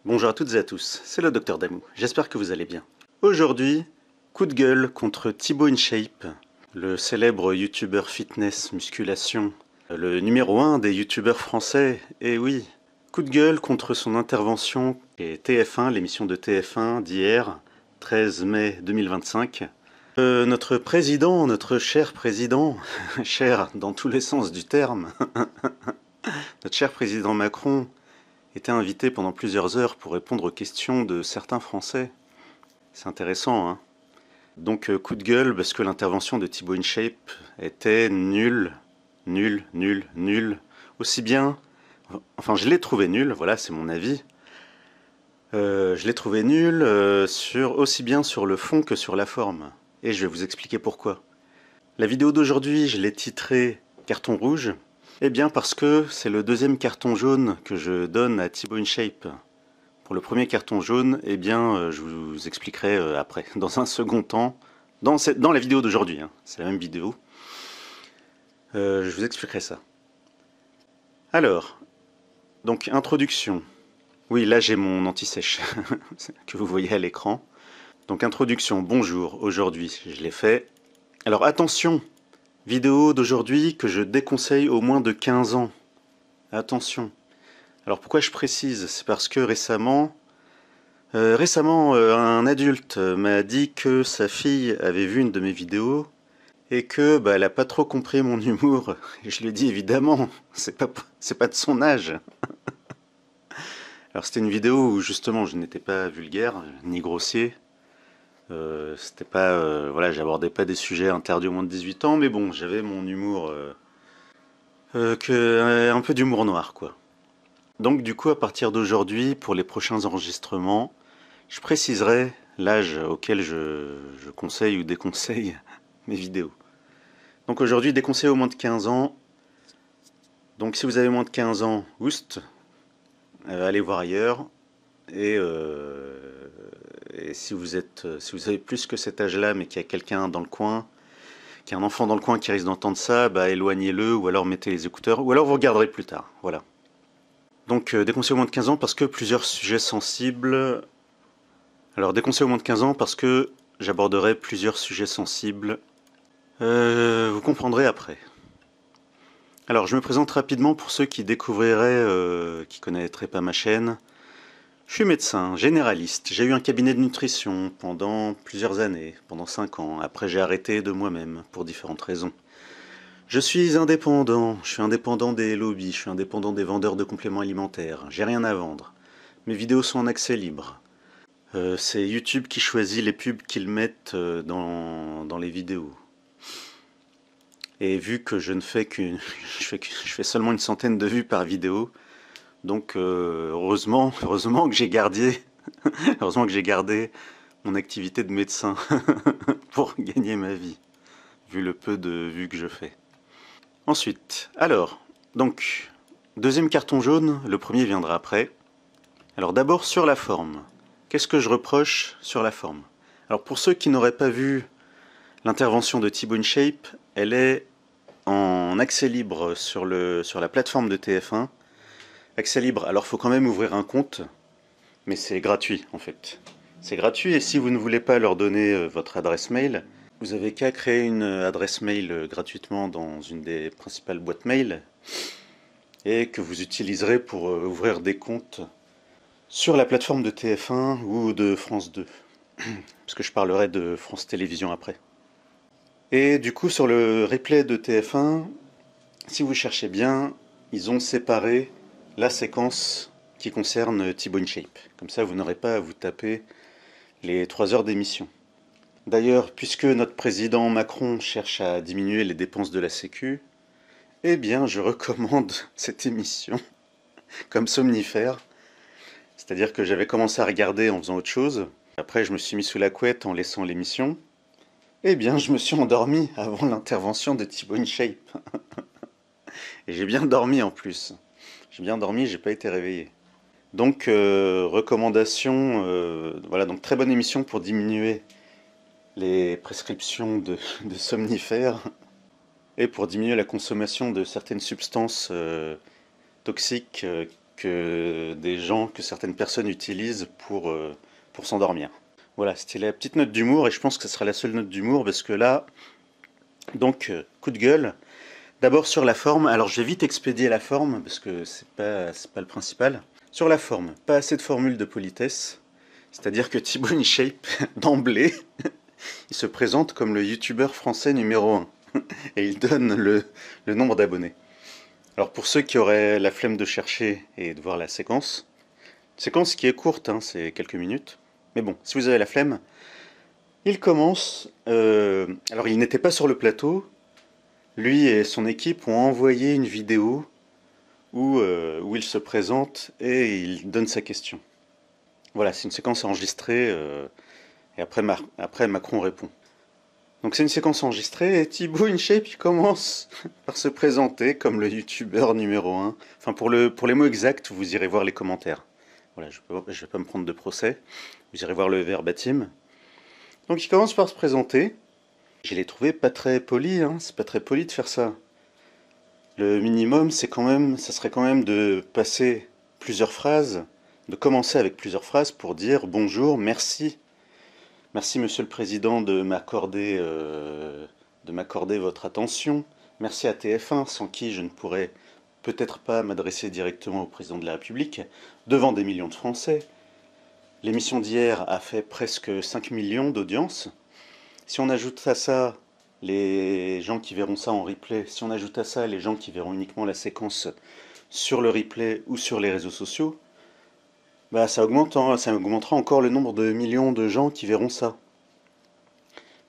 Bonjour à toutes et à tous, c'est le Docteur Damou, j'espère que vous allez bien. Aujourd'hui, coup de gueule contre Thibaut InShape, le célèbre youtubeur fitness musculation, le numéro 1 des youtubeurs français, et oui, coup de gueule contre son intervention et TF1, l'émission de TF1 d'hier, 13 mai 2025. Notre président, notre cher président, cher dans tous les sens du terme, notre cher président Macron, était invité pendant plusieurs heures pour répondre aux questions de certains Français. C'est intéressant, hein. Donc coup de gueule parce que l'intervention de Thibaut InShape était nulle, nulle. Aussi bien, enfin je l'ai trouvé nulle, voilà c'est mon avis. Je l'ai trouvé nulle aussi bien sur le fond que sur la forme. Et je vais vous expliquer pourquoi. La vidéo d'aujourd'hui, je l'ai titrée Carton rouge. Eh bien parce que c'est le deuxième carton jaune que je donne à Thibaut InShape. Pour le premier carton jaune, eh bien, je vous expliquerai après, dans un second temps, dans la vidéo d'aujourd'hui, hein, c'est la même vidéo, je vous expliquerai ça. Alors, donc introduction. Oui, là j'ai mon anti-sèche que vous voyez à l'écran. Donc introduction, bonjour, aujourd'hui, je l'ai fait. Alors attention, vidéo d'aujourd'hui que je déconseille aux moins de 15 ans. Attention. Alors pourquoi je précise? C'est parce que récemment, un adulte m'a dit que sa fille avait vu une de mes vidéos et que elle a pas trop compris mon humour. Et je lui ai dit évidemment, c'est pas de son âge. Alors c'était une vidéo où justement je n'étais pas vulgaire ni grossier. C'était pas voilà, j'abordais pas des sujets interdits aux moins de 18 ans, mais bon, j'avais mon humour un peu d'humour noir quoi. Donc du coup à partir d'aujourd'hui pour les prochains enregistrements, je préciserai l'âge auquel je conseille ou déconseille mes vidéos. Donc aujourd'hui, déconseille au moins de 15 ans. Donc si vous avez moins de 15 ans, oust, allez voir ailleurs. Et si vous avez plus que cet âge-là, mais qu'il y a quelqu'un dans le coin, qu'il y a un enfant dans le coin qui risque d'entendre ça, éloignez-le ou alors mettez les écouteurs, ou alors vous regarderez plus tard. Voilà. Donc déconseille au moins de 15 ans parce que plusieurs sujets sensibles. Alors déconseille au moins de 15 ans parce que j'aborderai plusieurs sujets sensibles. Vous comprendrez après. Alors je me présente rapidement pour ceux qui découvriraient, qui connaîtraient pas ma chaîne. Je suis médecin, généraliste. J'ai eu un cabinet de nutrition pendant plusieurs années, pendant 5 ans. Après j'ai arrêté de moi-même pour différentes raisons. Je suis indépendant, je suis indépendant des lobbies, je suis indépendant des vendeurs de compléments alimentaires. J'ai rien à vendre. Mes vidéos sont en accès libre. C'est YouTube qui choisit les pubs qu'ils mettent dans les vidéos. Et vu que je ne fais je fais seulement une centaine de vues par vidéo, donc heureusement que j'ai gardé, heureusement que j'ai gardé mon activité de médecin pour gagner ma vie, vu le peu de vues que je fais. Ensuite, alors, donc, deuxième carton jaune, le premier viendra après. Alors d'abord sur la forme. Qu'est-ce que je reproche sur la forme? Alors pour ceux qui n'auraient pas vu l'intervention de Thibaut InShape, elle est en accès libre sur la plateforme de TF1. Accès libre, alors il faut quand même ouvrir un compte, mais c'est gratuit en fait. C'est gratuit et si vous ne voulez pas leur donner votre adresse mail, vous avez qu'à créer une adresse mail gratuitement dans une des principales boîtes mail et que vous utiliserez pour ouvrir des comptes sur la plateforme de TF1 ou de France 2. Parce que je parlerai de France Télévisions après. Et du coup, sur le replay de TF1, si vous cherchez bien, ils ont séparé la séquence qui concerne Thibaut InShape. Comme ça, vous n'aurez pas à vous taper les 3 heures d'émission. D'ailleurs, puisque notre président Macron cherche à diminuer les dépenses de la Sécu, eh bien, je recommande cette émission comme somnifère. C'est-à-dire que j'avais commencé à regarder en faisant autre chose. Après, je me suis mis sous la couette en laissant l'émission. Eh bien, je me suis endormi avant l'intervention de Thibaut InShape. Et j'ai bien dormi en plus. J'ai bien dormi, j'ai pas été réveillé. Donc, recommandation, voilà, donc très bonne émission pour diminuer les prescriptions de somnifères et pour diminuer la consommation de certaines substances toxiques que certaines personnes utilisent pour s'endormir. Voilà, c'était la petite note d'humour et je pense que ce sera la seule note d'humour parce que là, donc, coup de gueule. D'abord sur la forme, alors je vais vite expédier la forme parce que c'est pas le principal. Sur la forme, pas assez de formules de politesse, c'est-à-dire que Thibaut InShape, d'emblée, il se présente comme le youtubeur français numéro 1 et il donne le nombre d'abonnés. Alors pour ceux qui auraient la flemme de chercher et de voir la séquence, séquence qui est courte, hein, c'est quelques minutes, mais bon, si vous avez la flemme, il commence, alors il n'était pas sur le plateau, lui et son équipe ont envoyé une vidéo où il se présente et il donne sa question. Voilà, c'est une séquence enregistrée et après Macron répond. Donc c'est une séquence enregistrée et Thibaut InShape il commence par se présenter comme le youtubeur numéro 1. Enfin pour les mots exacts, vous irez voir les commentaires. Voilà, je vais pas me prendre de procès. Vous irez voir le verbatim. Donc il commence par se présenter. Je l'ai trouvé pas très poli, hein. C'est pas très poli de faire ça. Le minimum, ça serait quand même de passer plusieurs phrases, de commencer avec plusieurs phrases pour dire bonjour, merci. Merci Monsieur le Président de m'accorder votre attention. Merci à TF1, sans qui je ne pourrais peut-être pas m'adresser directement au Président de la République, devant des millions de Français. L'émission d'hier a fait presque 5 millions d'audience. Si on ajoute à ça les gens qui verront ça en replay, si on ajoute à ça les gens qui verront uniquement la séquence sur le replay ou sur les réseaux sociaux, bah ça augmentera encore le nombre de millions de gens qui verront ça.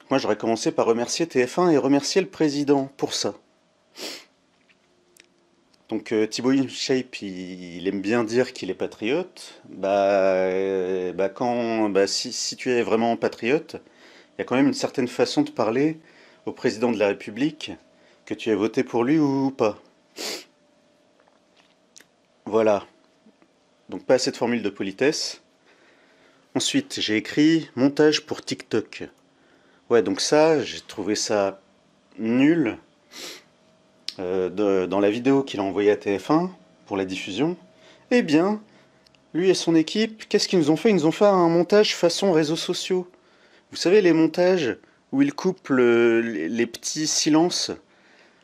Moi j'aurais commencé par remercier TF1 et remercier le président pour ça. Donc Thibaut InShape, il aime bien dire qu'il est patriote. Si tu es vraiment patriote, il y a quand même une certaine façon de parler au président de la République, que tu aies voté pour lui ou pas. Voilà. Donc pas assez de formules de politesse. Ensuite, j'ai écrit montage pour TikTok. Ouais, donc ça, j'ai trouvé ça nul. Dans la vidéo qu'il a envoyée à TF1 pour la diffusion, eh bien, lui et son équipe, qu'est-ce qu'ils nous ont fait? Ils nous ont fait un montage façon réseaux sociaux. Vous savez, les montages où ils coupent les petits silences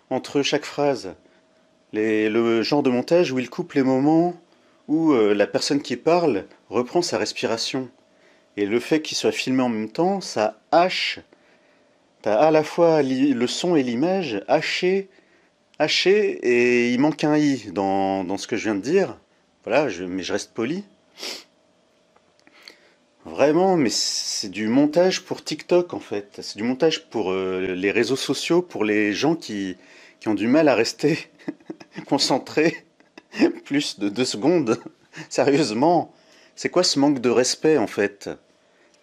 entre chaque phrase. Le genre de montage où ils coupent les moments où la personne qui parle reprend sa respiration. Et le fait qu'il soit filmé en même temps, ça hache. T'as à la fois le son et l'image hachés, et il manque un i dans ce que je viens de dire. Voilà, mais je reste poli. Vraiment, mais c'est du montage pour TikTok en fait. C'est du montage pour les réseaux sociaux, pour les gens qui ont du mal à rester concentrés plus de 2 secondes. Sérieusement, c'est quoi ce manque de respect en fait?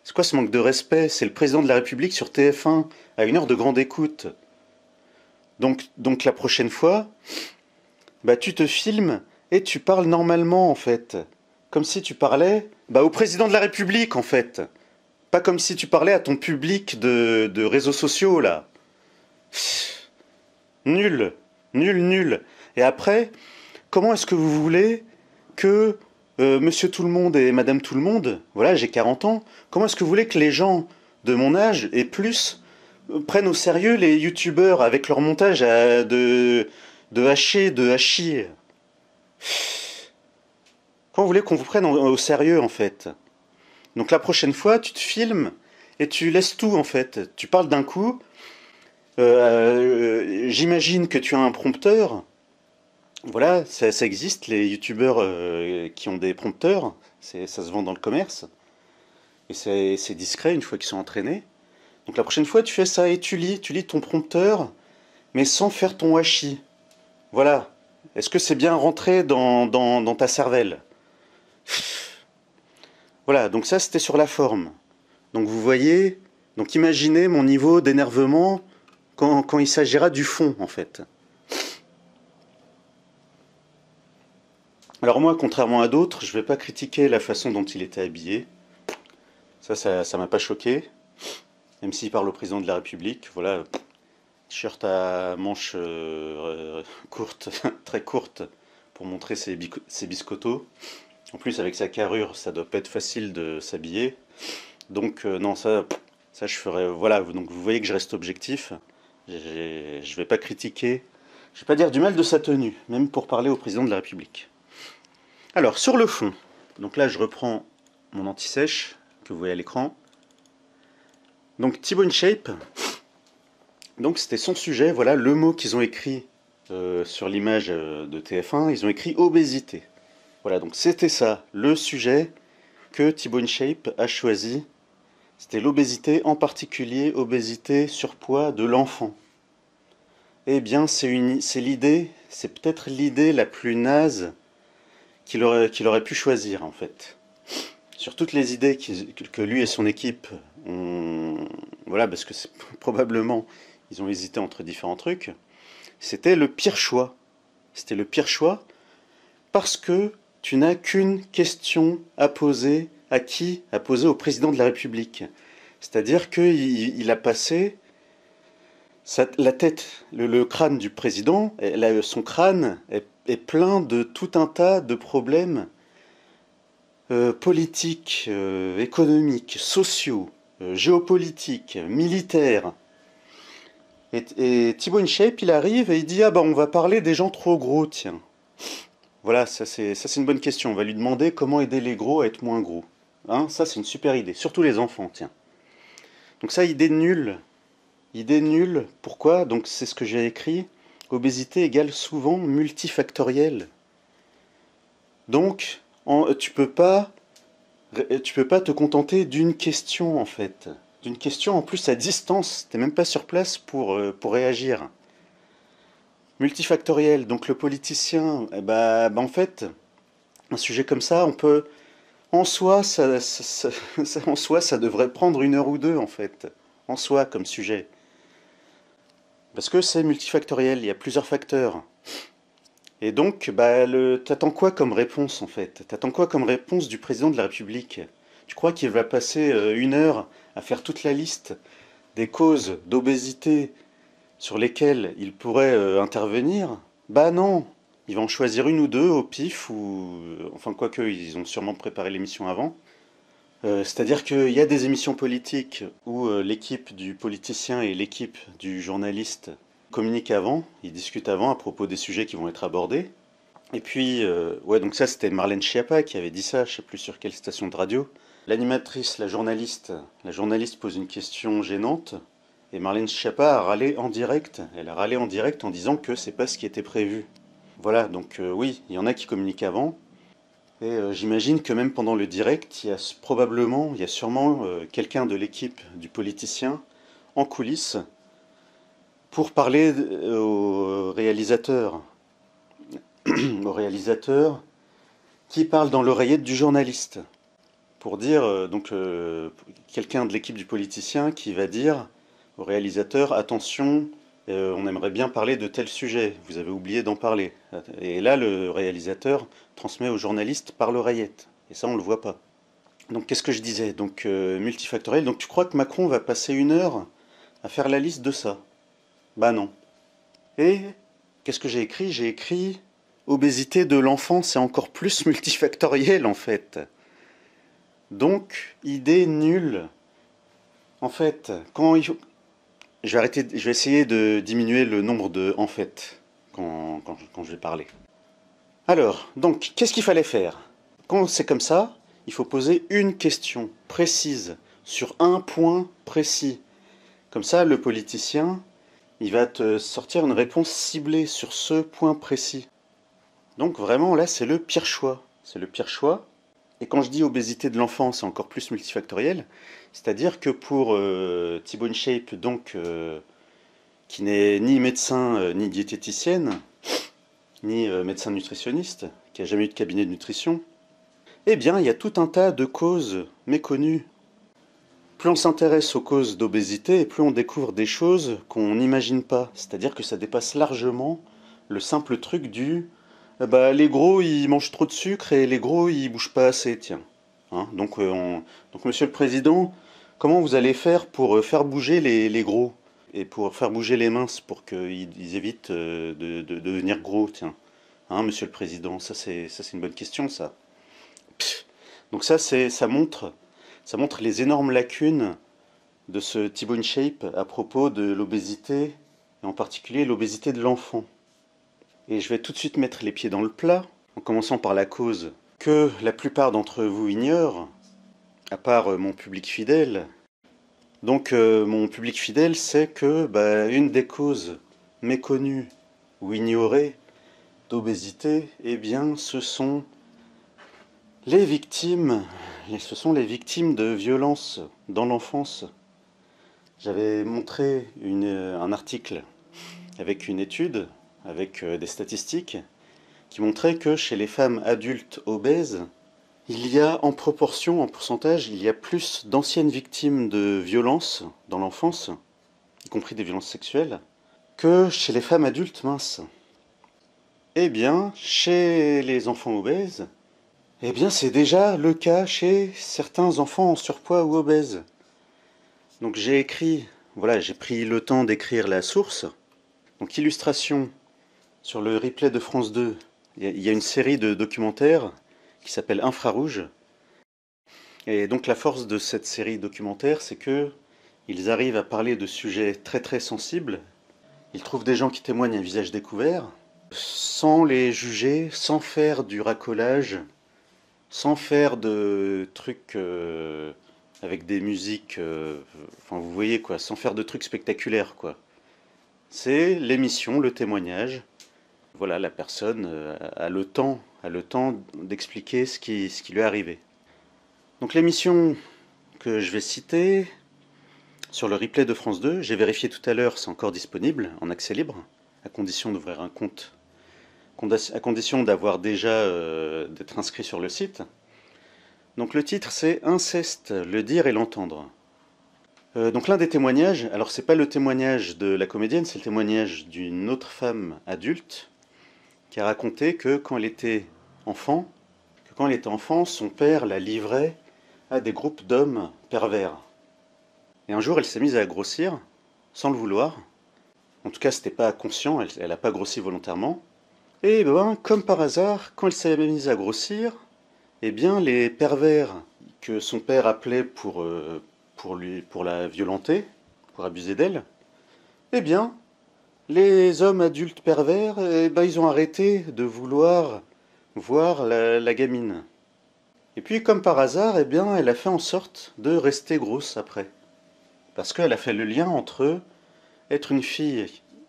C'est quoi ce manque de respect? C'est le président de la République sur TF1 à une heure de grande écoute. Donc la prochaine fois, bah tu te filmes et tu parles normalement en fait. Comme si tu parlais au président de la République en fait. Pas comme si tu parlais à ton public de réseaux sociaux là. Pff, nul, nul, nul. Et après, comment est-ce que vous voulez que monsieur tout le monde et madame tout le monde, voilà j'ai 40 ans, comment est-ce que vous voulez que les gens de mon âge et plus prennent au sérieux les youtubeurs avec leur montage de haché, de hachis? Comment vous voulez qu'on vous prenne au sérieux en fait? Donc la prochaine fois, tu te filmes et tu laisses tout en fait. Tu parles d'un coup. J'imagine que tu as un prompteur. Voilà, ça existe, les youtubeurs qui ont des prompteurs. Ça se vend dans le commerce. Et c'est discret une fois qu'ils sont entraînés. Donc la prochaine fois, tu fais ça et tu lis ton prompteur, mais sans faire ton washi. Voilà. Est-ce que c'est bien rentré dans ta cervelle? Voilà, donc ça c'était sur la forme. Donc vous voyez, donc imaginez mon niveau d'énervement quand il s'agira du fond en fait. Alors moi, contrairement à d'autres, je ne vais pas critiquer la façon dont il était habillé. Ça m'a pas choqué. Même s'il parle au président de la République, voilà, t-shirt à manches courtes, très courtes, pour montrer ses biscottos. En plus, avec sa carrure, ça doit pas être facile de s'habiller. Donc, non, ça je ferais. Voilà, donc vous voyez que je reste objectif. Je vais pas critiquer, je vais pas dire du mal de sa tenue, même pour parler au président de la République. Alors, sur le fond, donc là, je reprends mon anti-sèche que vous voyez à l'écran. Donc, Thibaut InShape, donc c'était son sujet, voilà le mot qu'ils ont écrit sur l'image de TF1, ils ont écrit obésité. Voilà, donc c'était ça, le sujet que Thibaut InShape a choisi. C'était l'obésité, en particulier obésité, surpoids de l'enfant. Eh bien, c'est l'idée, c'est peut-être l'idée la plus naze qu'il aurait pu choisir, en fait. Sur toutes les idées que lui et son équipe ont... Voilà, parce que probablement, ils ont hésité entre différents trucs. C'était le pire choix. C'était le pire choix parce que tu n'as qu'une question à poser à qui? À poser au président de la République. C'est-à-dire qu'il a passé la tête, le crâne du président, son crâne est plein de tout un tas de problèmes politiques, économiques, sociaux, géopolitiques, militaires. Et Thibaut InShape, il arrive et il dit: ah bah on va parler des gens trop gros, tiens. Voilà, ça c'est une bonne question. On va lui demander comment aider les gros à être moins gros. Hein, ça c'est une super idée, surtout les enfants, tiens. Donc ça, idée nulle. Idée nulle, pourquoi? Donc c'est ce que j'ai écrit. Obésité égale souvent multifactoriel. Donc tu peux pas te contenter d'une question en fait. D'une question en plus à distance. T'es même pas sur place pour réagir. Multifactoriel, donc le politicien, en fait, un sujet comme ça, on peut... En soi, en soi, ça devrait prendre 1 heure ou 2, en fait. En soi, comme sujet. Parce que c'est multifactoriel, il y a plusieurs facteurs. Et donc, t'attends quoi comme réponse, en fait? T'attends quoi comme réponse du président de la République? Tu crois qu'il va passer 1 heure à faire toute la liste des causes d'obésité sur lesquelles il pourrait intervenir? Bah non, il va en choisir 1 ou 2 au pif, ou enfin quoique, ils ont sûrement préparé l'émission avant. C'est-à-dire qu'il y a des émissions politiques où l'équipe du politicien et l'équipe du journaliste communiquent avant, ils discutent avant à propos des sujets qui vont être abordés. Et puis, ouais, donc ça c'était Marlène Schiappa qui avait dit ça, je sais plus sur quelle station de radio. L'animatrice, la journaliste pose une question gênante, et Marlène Schiappa a râlé en direct. Elle a râlé en direct en disant que c'est pas ce qui était prévu. Voilà, donc oui, il y en a qui communiquent avant. Et j'imagine que même pendant le direct, il y a sûrement quelqu'un de l'équipe du politicien en coulisses pour parler au réalisateur. Au réalisateur qui parle dans l'oreillette du journaliste. Pour dire, quelqu'un de l'équipe du politicien qui va dire au réalisateur: attention, on aimerait bien parler de tel sujet, vous avez oublié d'en parler. Et là, le réalisateur transmet au journaliste par l'oreillette. Et ça, on ne le voit pas. Donc, qu'est-ce que je disais? Donc, multifactoriel. Donc, tu crois que Macron va passer 1 heure à faire la liste de ça? Bah non. Et qu'est-ce que j'ai écrit? J'ai écrit: obésité de l'enfant, c'est encore plus multifactoriel, en fait. Donc, idée nulle. En fait, je vais essayer de diminuer le nombre de en fait quand je vais parler. Alors, donc, qu'est-ce qu'il fallait faire? Quand c'est comme ça, il faut poser une question précise sur un point précis. Comme ça, le politicien, il va te sortir une réponse ciblée sur ce point précis. Donc vraiment, là, c'est le pire choix. C'est le pire choix. Et quand je dis obésité de l'enfant, c'est encore plus multifactoriel. C'est-à-dire que pour Thibaut InShape, donc, qui n'est ni médecin ni diététicienne, ni médecin nutritionniste, qui n'a jamais eu de cabinet de nutrition, eh bien, il y a tout un tas de causes méconnues. Plus on s'intéresse aux causes d'obésité, et plus on découvre des choses qu'on n'imagine pas. C'est-à-dire que ça dépasse largement le simple truc du les gros, ils mangent trop de sucre et les gros, ils bougent pas assez, tiens. Hein, donc, Monsieur le Président, comment vous allez faire pour faire bouger les gros et pour faire bouger les minces pour qu'ils évitent de devenir gros, tiens. hein, Monsieur le Président? Ça c'est une bonne question, ça. Pff. Donc ça montre les énormes lacunes de ce T-Bone Shape à propos de l'obésité, et en particulier l'obésité de l'enfant. Et je vais tout de suite mettre les pieds dans le plat, en commençant par la cause que la plupart d'entre vous ignorent, à part mon public fidèle. Donc mon public fidèle sait que une des causes méconnues ou ignorées d'obésité, eh bien ce sont les victimes, de violences dans l'enfance. J'avais montré un article avec une étude, avec des statistiques, qui montrait que chez les femmes adultes obèses, il y a en proportion, en pourcentage, il y a plus d'anciennes victimes de violences dans l'enfance, y compris des violences sexuelles, que chez les femmes adultes minces. Eh bien, chez les enfants obèses, eh bien c'est déjà le cas chez certains enfants en surpoids ou obèses. Donc j'ai pris le temps d'écrire la source. Donc illustration, sur le replay de France 2, il y a une série de documentaires qui s'appelle Infrarouge. Et donc la force de cette série documentaire, c'est que ils arrivent à parler de sujets très très sensibles. Ils trouvent des gens qui témoignent à visage découvert, sans les juger, sans faire du racolage, sans faire de trucs avec des musiques, enfin vous voyez quoi, sans faire de trucs spectaculaires quoi. C'est l'émission, le témoignage. Voilà, la personne a le temps d'expliquer ce qui lui est arrivé. Donc l'émission que je vais citer sur le replay de France 2, j'ai vérifié tout à l'heure, c'est encore disponible en accès libre, à condition d'ouvrir un compte, à condition d'avoir déjà d'être inscrit sur le site. Donc le titre c'est Inceste, le dire et l'entendre. Donc l'un des témoignages, alors c'est pas le témoignage de la comédienne, c'est le témoignage d'une autre femme adulte qui a raconté que quand elle était enfant, son père la livrait à des groupes d'hommes pervers. Et un jour, elle s'est mise à grossir, sans le vouloir. En tout cas, c'était pas conscient, elle n'a pas grossi volontairement. Et comme par hasard, quand elle s'est mise à grossir, eh bien, les pervers que son père appelait pour la violenter, pour abuser d'elle, eh bien, les hommes adultes pervers, ils ont arrêté de vouloir voir la gamine. Et puis, comme par hasard, eh bien, elle a fait en sorte de rester grosse après. Parce qu'elle a fait le lien entre être une fille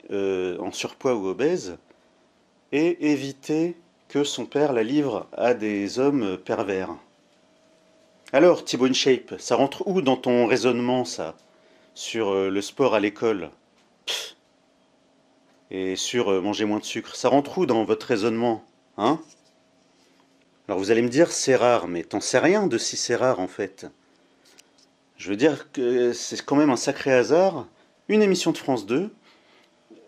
en surpoids ou obèse et éviter que son père la livre à des hommes pervers. Alors, T-Bone Shape, ça rentre où dans ton raisonnement, ça? Sur le sport à l'école et sur manger moins de sucre. Ça rentre où dans votre raisonnement, hein? Alors vous allez me dire, c'est rare, mais t'en sais rien de si c'est rare en fait. Je veux dire que c'est quand même un sacré hasard. Une émission de France 2,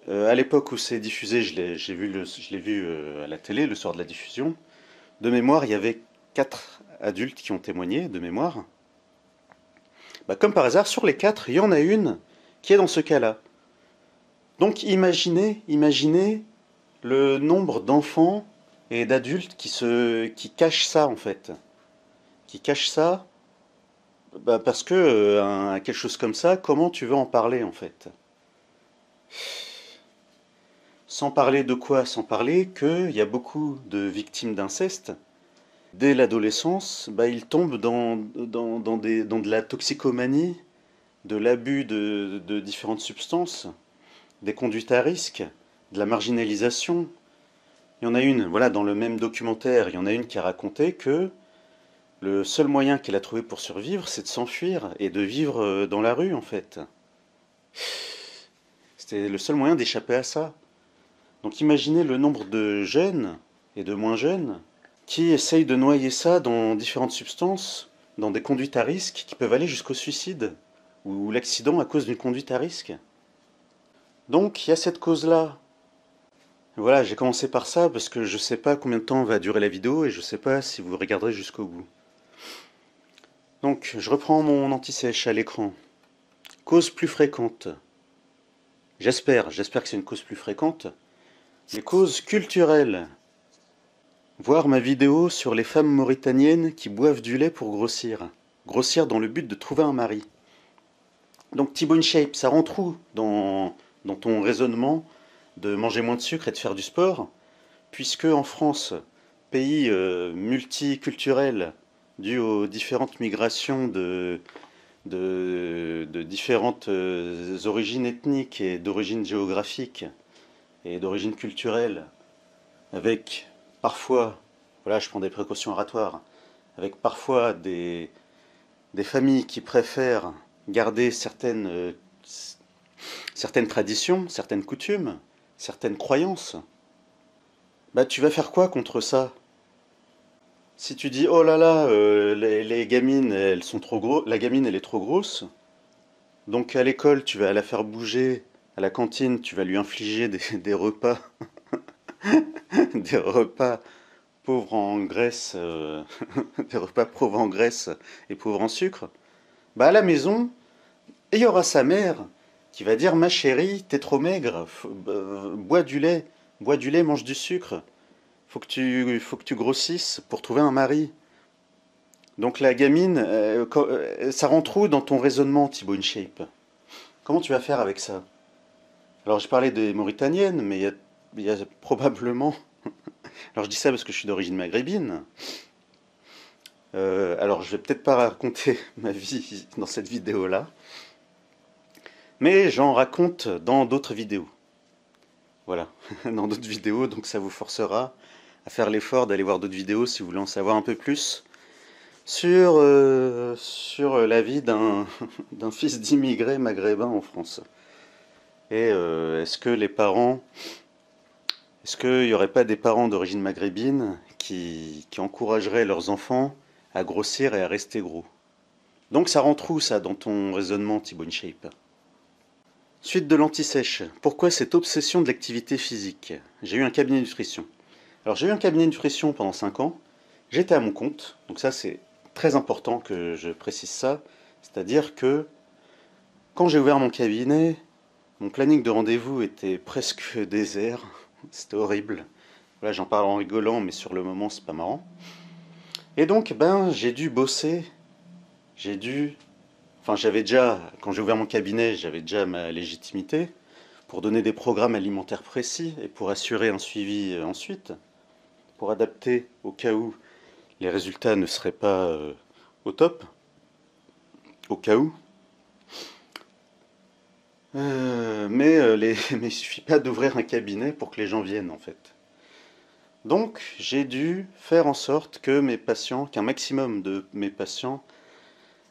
à l'époque où c'est diffusé, je l'ai vu à la télé le soir de la diffusion. De mémoire, il y avait 4 adultes qui ont témoigné, de mémoire. Comme par hasard, sur les 4, il y en a une qui est dans ce cas-là. Donc imaginez le nombre d'enfants et d'adultes qui cachent ça en fait. Qui cachent ça parce que quelque chose comme ça, comment tu veux en parler en fait? Sans parler de quoi? Sans parler qu'il y a beaucoup de victimes d'inceste. Dès l'adolescence, ils tombent dans de la toxicomanie, de l'abus de différentes substances, des conduites à risque, de la marginalisation. Il y en a une, voilà, dans le même documentaire, il y en a une qui a raconté que le seul moyen qu'elle a trouvé pour survivre, c'est de s'enfuir et de vivre dans la rue, en fait. C'était le seul moyen d'échapper à ça. Donc imaginez le nombre de jeunes et de moins jeunes qui essayent de noyer ça dans différentes substances, dans des conduites à risque qui peuvent aller jusqu'au suicide ou l'accident à cause d'une conduite à risque. Donc il y a cette cause-là. Voilà, j'ai commencé par ça parce que je sais pas combien de temps va durer la vidéo et je sais pas si vous regarderez jusqu'au bout. Donc, je reprends mon anti-sèche à l'écran. Cause plus fréquente. J'espère que c'est une cause plus fréquente. Les causes culturelles. voir ma vidéo sur les femmes mauritaniennes qui boivent du lait pour grossir. Grossir dans le but de trouver un mari. Donc T-Bone Shape, ça rentre où dans ton raisonnement de manger moins de sucre et de faire du sport, puisque en France, pays multiculturel, dû aux différentes migrations de différentes origines ethniques et d'origines géographiques et d'origines culturelles, avec parfois, voilà, je prends des précautions oratoires, avec parfois des familles qui préfèrent garder certaines traditions, certaines coutumes, certaines croyances, bah tu vas faire quoi contre ça? Si tu dis oh là là, les gamines elles sont trop grosses, la gamine elle est trop grosse, donc à l'école tu vas la faire bouger, à la cantine tu vas lui infliger des repas, des repas pauvres en graisse, des repas pauvres en graisse et pauvres en sucre, bah à la maison, il y aura sa mère qui va dire ma chérie, t'es trop maigre, bois du lait, mange du sucre, faut que tu grossisses pour trouver un mari. Donc la gamine, ça rentre où dans ton raisonnement, Thibaut InShape? Comment tu vas faire avec ça? Alors j'ai parlé des Mauritaniennes, mais il y a probablement... Alors je dis ça parce que je suis d'origine maghrébine. Alors je vais peut-être pas raconter ma vie dans cette vidéo-là, mais j'en raconte dans d'autres vidéos. Voilà, dans d'autres vidéos, donc ça vous forcera à faire l'effort d'aller voir d'autres vidéos si vous voulez en savoir un peu plus sur la vie d'un fils d'immigré maghrébin en France. Et est-ce qu'il n'y aurait pas des parents d'origine maghrébine qui encourageraient leurs enfants à grossir et à rester gros? Donc ça rentre où ça dans ton raisonnement, Thibaut InShape? Suite de l'anti-sèche. Pourquoi cette obsession de l'activité physique? J'ai eu un cabinet de nutrition. Alors j'ai eu un cabinet de nutrition pendant 5 ans. J'étais à mon compte. Donc ça c'est très important que je précise ça. C'est-à-dire que quand j'ai ouvert mon cabinet, mon planning de rendez-vous était presque désert. C'était horrible. Voilà, j'en parle en rigolant, mais sur le moment c'est pas marrant. Et donc j'ai dû bosser. J'ai dû... Enfin j'avais déjà, quand j'ai ouvert mon cabinet, j'avais déjà ma légitimité pour donner des programmes alimentaires précis et pour assurer un suivi ensuite, pour adapter au cas où les résultats ne seraient pas au top, au cas où. Mais il suffit pas d'ouvrir un cabinet pour que les gens viennent en fait. Donc j'ai dû faire en sorte que mes patients, qu'un maximum de mes patients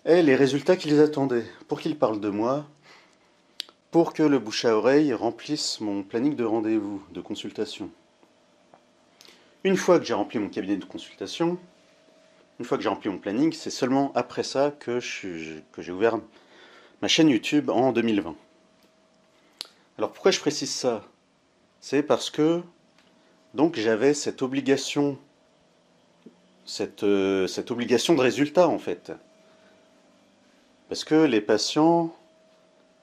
aient les résultats qu'ils attendaient, pour qu'ils parlent de moi, pour que le bouche à oreille remplisse mon planning de rendez-vous, de consultation. Une fois que j'ai rempli mon cabinet de consultation, une fois que j'ai rempli mon planning, c'est seulement après ça que j'ai ouvert ma chaîne YouTube en 2020. Alors pourquoi je précise ça? C'est parce que donc j'avais cette obligation de résultat en fait. Parce que les patients,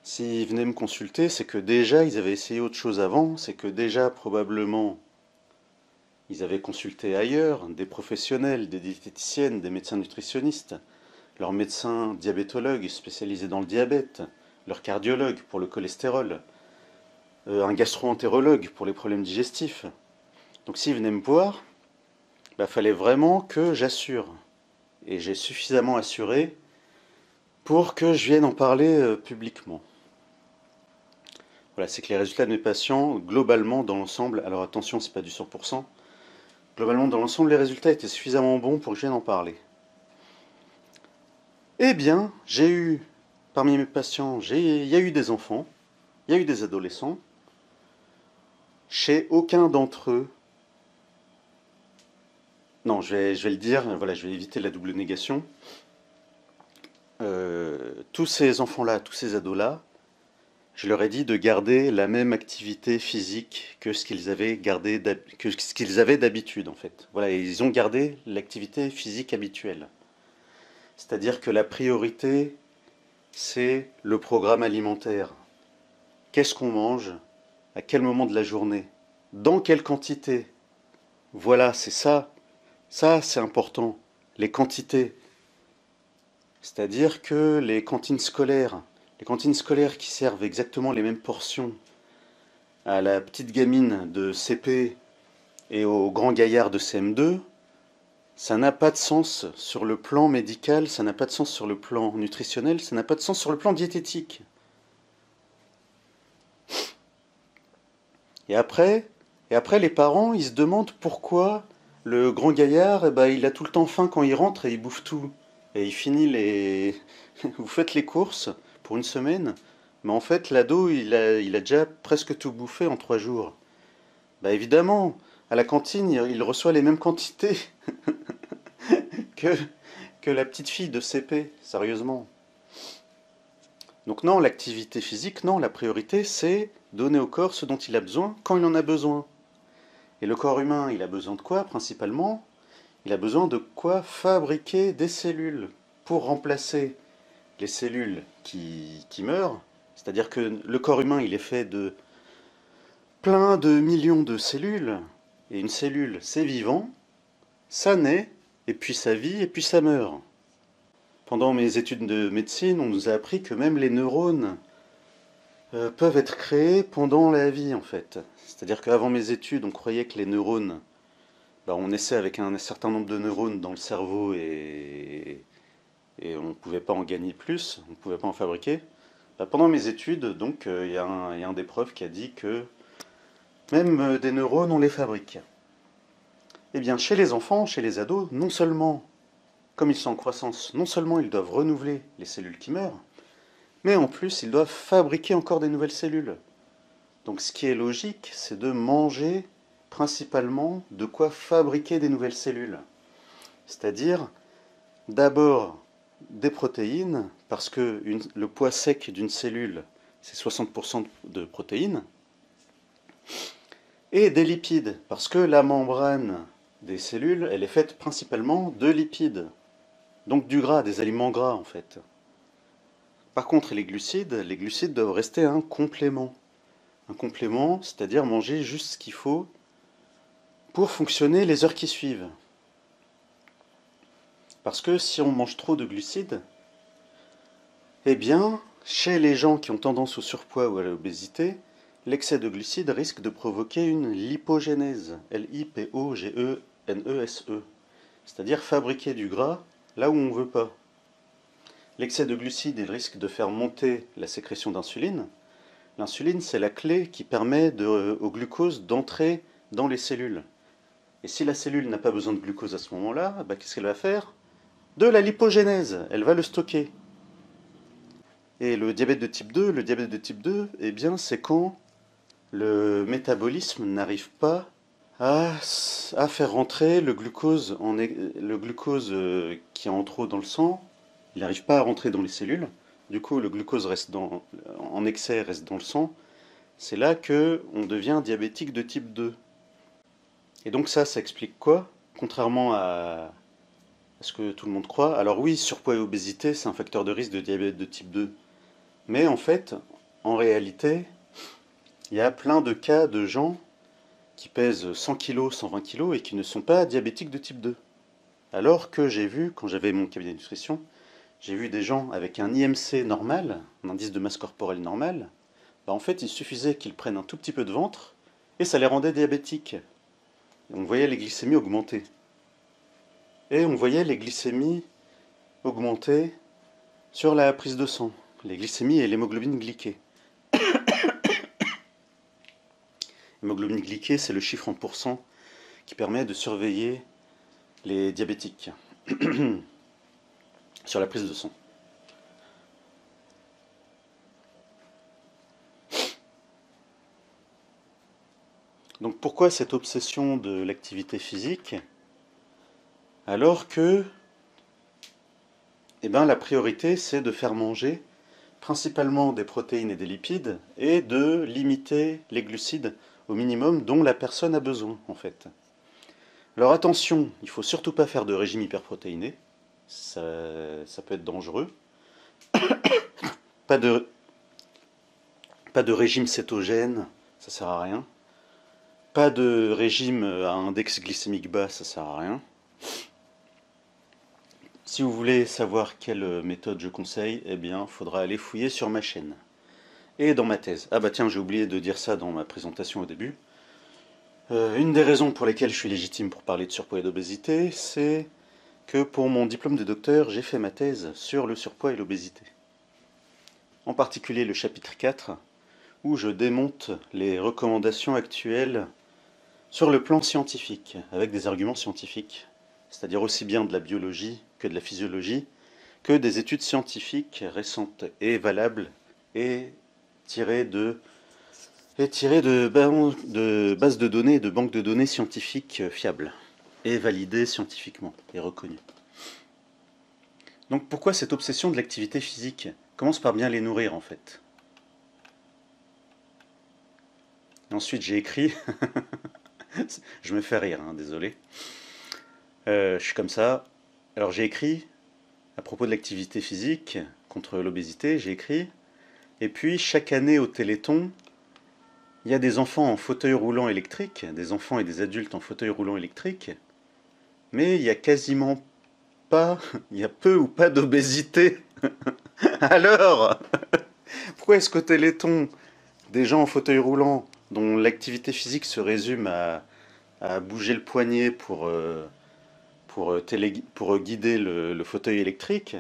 s'ils venaient me consulter, c'est que déjà ils avaient essayé autre chose avant, c'est que déjà probablement ils avaient consulté ailleurs, des professionnels, des diététiciennes, des médecins nutritionnistes, leurs médecins diabétologues spécialisés dans le diabète, leur cardiologue pour le cholestérol, un gastro-entérologue pour les problèmes digestifs. Donc s'ils venaient me voir, fallait vraiment que j'assure. Et j'ai suffisamment assuré pour que je vienne en parler publiquement. Voilà, c'est que les résultats de mes patients, globalement, dans l'ensemble, alors attention, c'est pas du 100%, globalement, dans l'ensemble, les résultats étaient suffisamment bons pour que je vienne en parler. Eh bien, j'ai eu, parmi mes patients, il y a eu des enfants, il y a eu des adolescents. Chez aucun d'entre eux, non, je vais le dire, voilà, je vais éviter la double négation. Tous ces enfants-là, tous ces ados-là, je leur ai dit de garder la même activité physique que ce qu'ils avaient d'habitude en fait. Voilà, et ils ont gardé l'activité physique habituelle. C'est-à-dire que la priorité, c'est le programme alimentaire. Qu'est-ce qu'on mange? À quel moment de la journée? Dans quelle quantité? Voilà, c'est ça Ça, c'est important. Les quantités. C'est-à-dire que les cantines scolaires qui servent exactement les mêmes portions à la petite gamine de CP et au grand gaillard de CM2, ça n'a pas de sens sur le plan médical, ça n'a pas de sens sur le plan nutritionnel, ça n'a pas de sens sur le plan diététique. Et après, et après les parents, ils se demandent pourquoi le grand gaillard, eh ben, il a tout le temps faim quand il rentre et il bouffe tout. Et il finit les... Vous faites les courses pour une semaine, mais en fait, l'ado, il a déjà presque tout bouffé en 3 jours. Bah évidemment, à la cantine, il reçoit les mêmes quantités que, que la petite fille de CP, sérieusement. Donc non, l'activité physique, non, la priorité, c'est donner au corps ce dont il a besoin quand il en a besoin. Et le corps humain, il a besoin de quoi principalement? Il a besoin de quoi fabriquer des cellules pour remplacer les cellules qui meurent. C'est-à-dire que le corps humain, il est fait de plein de millions de cellules. Et une cellule, c'est vivant, ça naît, et puis ça vit, et puis ça meurt. Pendant mes études de médecine, on nous a appris que même les neurones peuvent être créés pendant la vie, en fait. C'est-à-dire qu'avant mes études, on croyait que les neurones, bah, on naissait avec un certain nombre de neurones dans le cerveau et on ne pouvait pas en gagner plus, on ne pouvait pas en fabriquer. Bah, pendant mes études, donc, y a un des profs qui a dit que même des neurones, on les fabrique. Eh bien, chez les enfants, chez les ados, non seulement, comme ils sont en croissance, non seulement ils doivent renouveler les cellules qui meurent, mais en plus, ils doivent fabriquer encore des nouvelles cellules. Donc ce qui est logique, c'est de manger principalement de quoi fabriquer des nouvelles cellules. C'est-à-dire d'abord des protéines, parce que le poids sec d'une cellule, c'est 60% de protéines, et des lipides, parce que la membrane des cellules, elle est faite principalement de lipides, donc du gras, des aliments gras en fait. Par contre, les glucides doivent rester un complément. Un complément, c'est-à-dire manger juste ce qu'il faut pour fonctionner les heures qui suivent. Parce que si on mange trop de glucides, eh bien, chez les gens qui ont tendance au surpoids ou à l'obésité, l'excès de glucides risque de provoquer une lipogénèse, L-I-P-O-G-E-N-E-S-E, c'est-à-dire fabriquer du gras là où on ne veut pas. L'excès de glucides risque de faire monter la sécrétion d'insuline. L'insuline, c'est la clé qui permet au glucose d'entrer dans les cellules. Et si la cellule n'a pas besoin de glucose à ce moment-là, bah, qu'est-ce qu'elle va faire? De la lipogénèse, elle va le stocker. Et le diabète de type 2, eh bien, c'est quand le métabolisme n'arrive pas à faire rentrer le glucose qui est en trop dans le sang, il n'arrive pas à rentrer dans les cellules. Du coup, le glucose en excès reste dans le sang. C'est là que on devient diabétique de type 2. Et donc ça explique quoi? Contrairement à ce que tout le monde croit. Alors oui, surpoids et obésité, c'est un facteur de risque de diabète de type 2. Mais en fait, en réalité, il y a plein de cas de gens qui pèsent 100 kg, 120 kg et qui ne sont pas diabétiques de type 2. Alors que j'ai vu, quand j'avais mon cabinet de nutrition, j'ai vu des gens avec un IMC normal, un indice de masse corporelle normal, bah en fait il suffisait qu'ils prennent un tout petit peu de ventre et ça les rendait diabétiques. Et on voyait les glycémies augmenter. Et on voyait les glycémies augmenter sur la prise de sang, les glycémies et l'hémoglobine glyquée. L'hémoglobine glyquée, c'est le chiffre en pourcent qui permet de surveiller les diabétiques sur la prise de sang. Donc pourquoi cette obsession de l'activité physique alors que la priorité c'est de faire manger principalement des protéines et des lipides et de limiter les glucides au minimum dont la personne a besoin en fait. Alors attention, il ne faut surtout pas faire de régime hyperprotéiné, ça peut être dangereux. Pas de régime cétogène, ça sert à rien. Pas de régime à index glycémique bas, ça sert à rien. Si vous voulez savoir quelle méthode je conseille, eh bien, il faudra aller fouiller sur ma chaîne. Et dans ma thèse. Ah bah tiens, j'ai oublié de dire ça dans ma présentation au début. Une des raisons pour lesquelles je suis légitime pour parler de surpoids et d'obésité, c'est que pour mon diplôme de docteur, j'ai fait ma thèse sur le surpoids et l'obésité. En particulier le chapitre 4, où je démonte les recommandations actuelles sur le plan scientifique, avec des arguments scientifiques, c'est-à-dire aussi bien de la biologie que de la physiologie, que des études scientifiques récentes et valables et tirées de bases de données et de banques de données scientifiques fiables et validées scientifiquement et reconnues. Donc pourquoi cette obsession de l'activité physique? Commence par bien les nourrir en fait. Et ensuite j'ai écrit, je me fais rire, hein, désolé. Je suis comme ça. Alors j'ai écrit, à propos de l'activité physique contre l'obésité, j'ai écrit, et puis chaque année au Téléthon, il y a des enfants en fauteuil roulant électrique, des enfants et des adultes en fauteuil roulant électrique, mais il y a quasiment pas, il y a peu ou pas d'obésité. Alors, pourquoi est-ce qu'au Téléthon, des gens en fauteuil roulant, dont l'activité physique se résume à bouger le poignet pour guider le fauteuil électrique,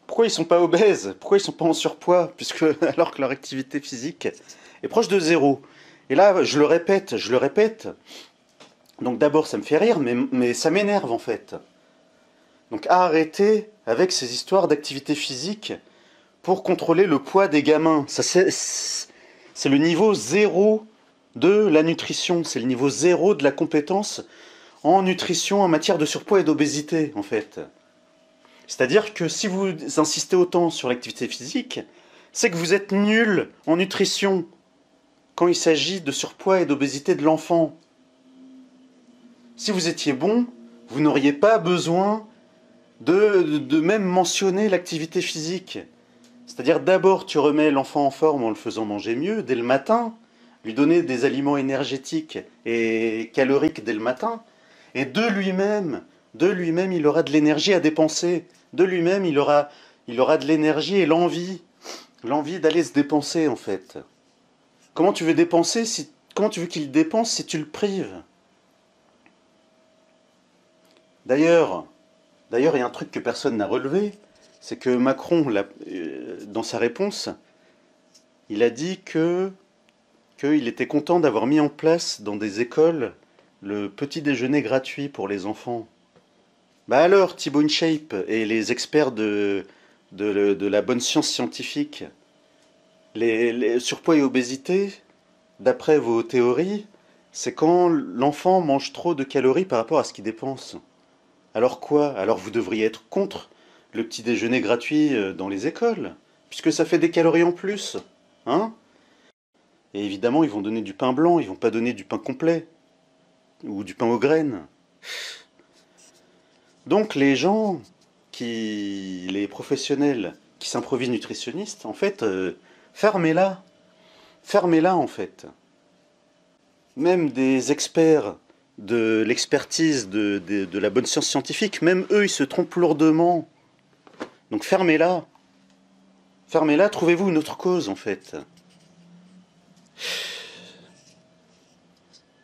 pourquoi ils sont pas obèses? Pourquoi ils sont pas en surpoids? Puisque, alors que leur activité physique est proche de zéro. Et là, je le répète. Donc d'abord, ça me fait rire, mais ça m'énerve en fait. Donc arrêtez avec ces histoires d'activité physique pour contrôler le poids des gamins. C'est le niveau zéro de la nutrition, c'est le niveau zéro de la compétence en nutrition en matière de surpoids et d'obésité, en fait. C'est-à-dire que si vous insistez autant sur l'activité physique, c'est que vous êtes nul en nutrition quand il s'agit de surpoids et d'obésité de l'enfant. Si vous étiez bon, vous n'auriez pas besoin de même mentionner l'activité physique. C'est-à-dire d'abord tu remets l'enfant en forme en le faisant manger mieux dès le matin, lui donner des aliments énergétiques et caloriques dès le matin, et de lui-même, il aura de l'énergie à dépenser. De lui-même, il aura de l'énergie et l'envie d'aller se dépenser en fait. Comment tu veux comment tu veux qu'il dépense si tu le prives? D'ailleurs, il y a un truc que personne n'a relevé, c'est que Macron, dans sa réponse, il a dit qu'il était content d'avoir mis en place dans des écoles le petit déjeuner gratuit pour les enfants. Bah alors, Thibaut InShape et les experts de la bonne science scientifique, les surpoids et obésité, d'après vos théories, c'est quand l'enfant mange trop de calories par rapport à ce qu'il dépense. Alors quoi? Alors vous devriez être contre le petit déjeuner gratuit dans les écoles, puisque ça fait des calories en plus, hein? Et évidemment, ils vont donner du pain blanc, ils vont pas donner du pain complet, ou du pain aux graines. Donc les professionnels qui s'improvisent nutritionnistes, en fait, fermez-la. Fermez-la, en fait. Même des experts de l'expertise de la bonne science scientifique, même eux, ils se trompent lourdement. Donc fermez-la. Fermez-la, trouvez-vous une autre cause, en fait.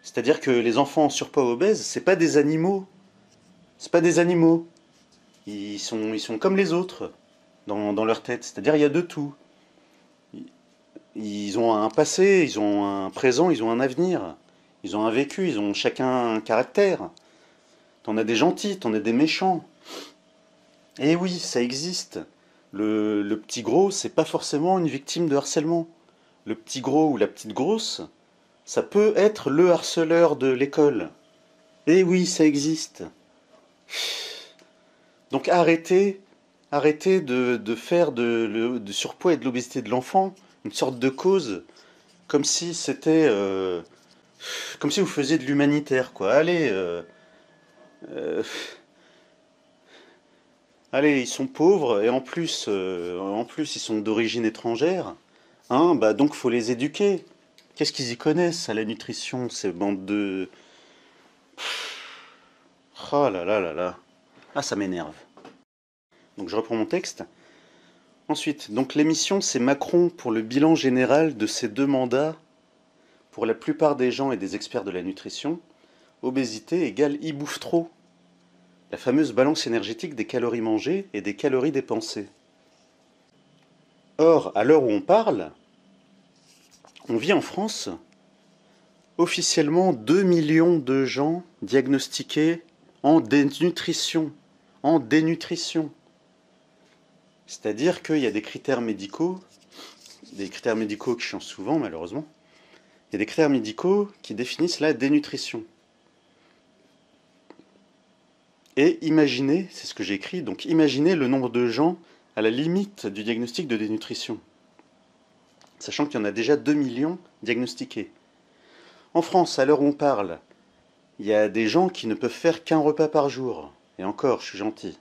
C'est-à-dire que les enfants en surpoids obèses, c'est pas des animaux. C'est pas des animaux. Ils sont comme les autres dans leur tête. C'est-à-dire il y a de tout. Ils ont un passé, ils ont un présent, ils ont un avenir. Ils ont un vécu, ils ont chacun un caractère. T'en as des gentils, t'en as des méchants. Et oui, ça existe. Le petit gros, c'est pas forcément une victime de harcèlement. Le petit gros ou la petite grosse, ça peut être le harceleur de l'école. Et oui, ça existe. Donc arrêtez de faire de surpoids et de l'obésité de l'enfant une sorte de cause, comme si c'était, comme si vous faisiez de l'humanitaire, quoi. Euh, allez, ils sont pauvres et en plus ils sont d'origine étrangère, hein, bah donc faut les éduquer. Qu'est-ce qu'ils y connaissent à la nutrition, ces bandes de... Oh là là là là. Ah, ça m'énerve. Donc je reprends mon texte. Ensuite, donc l'émission, c'est Macron pour le bilan général de ses 2 mandats pour la plupart des gens et des experts de la nutrition. Obésité égale il bouffe trop. La fameuse balance énergétique des calories mangées et des calories dépensées. Or, à l'heure où on parle, on vit en France officiellement 2 millions de gens diagnostiqués en dénutrition. En dénutrition. C'est-à-dire qu'il y a des critères médicaux qui changent souvent malheureusement. Il y a des critères médicaux qui définissent la dénutrition. Et imaginez, c'est ce que j'ai écrit, donc imaginez le nombre de gens à la limite du diagnostic de dénutrition. Sachant qu'il y en a déjà 2 millions diagnostiqués. En France, à l'heure où on parle, il y a des gens qui ne peuvent faire qu'un repas par jour. Et encore, je suis gentil.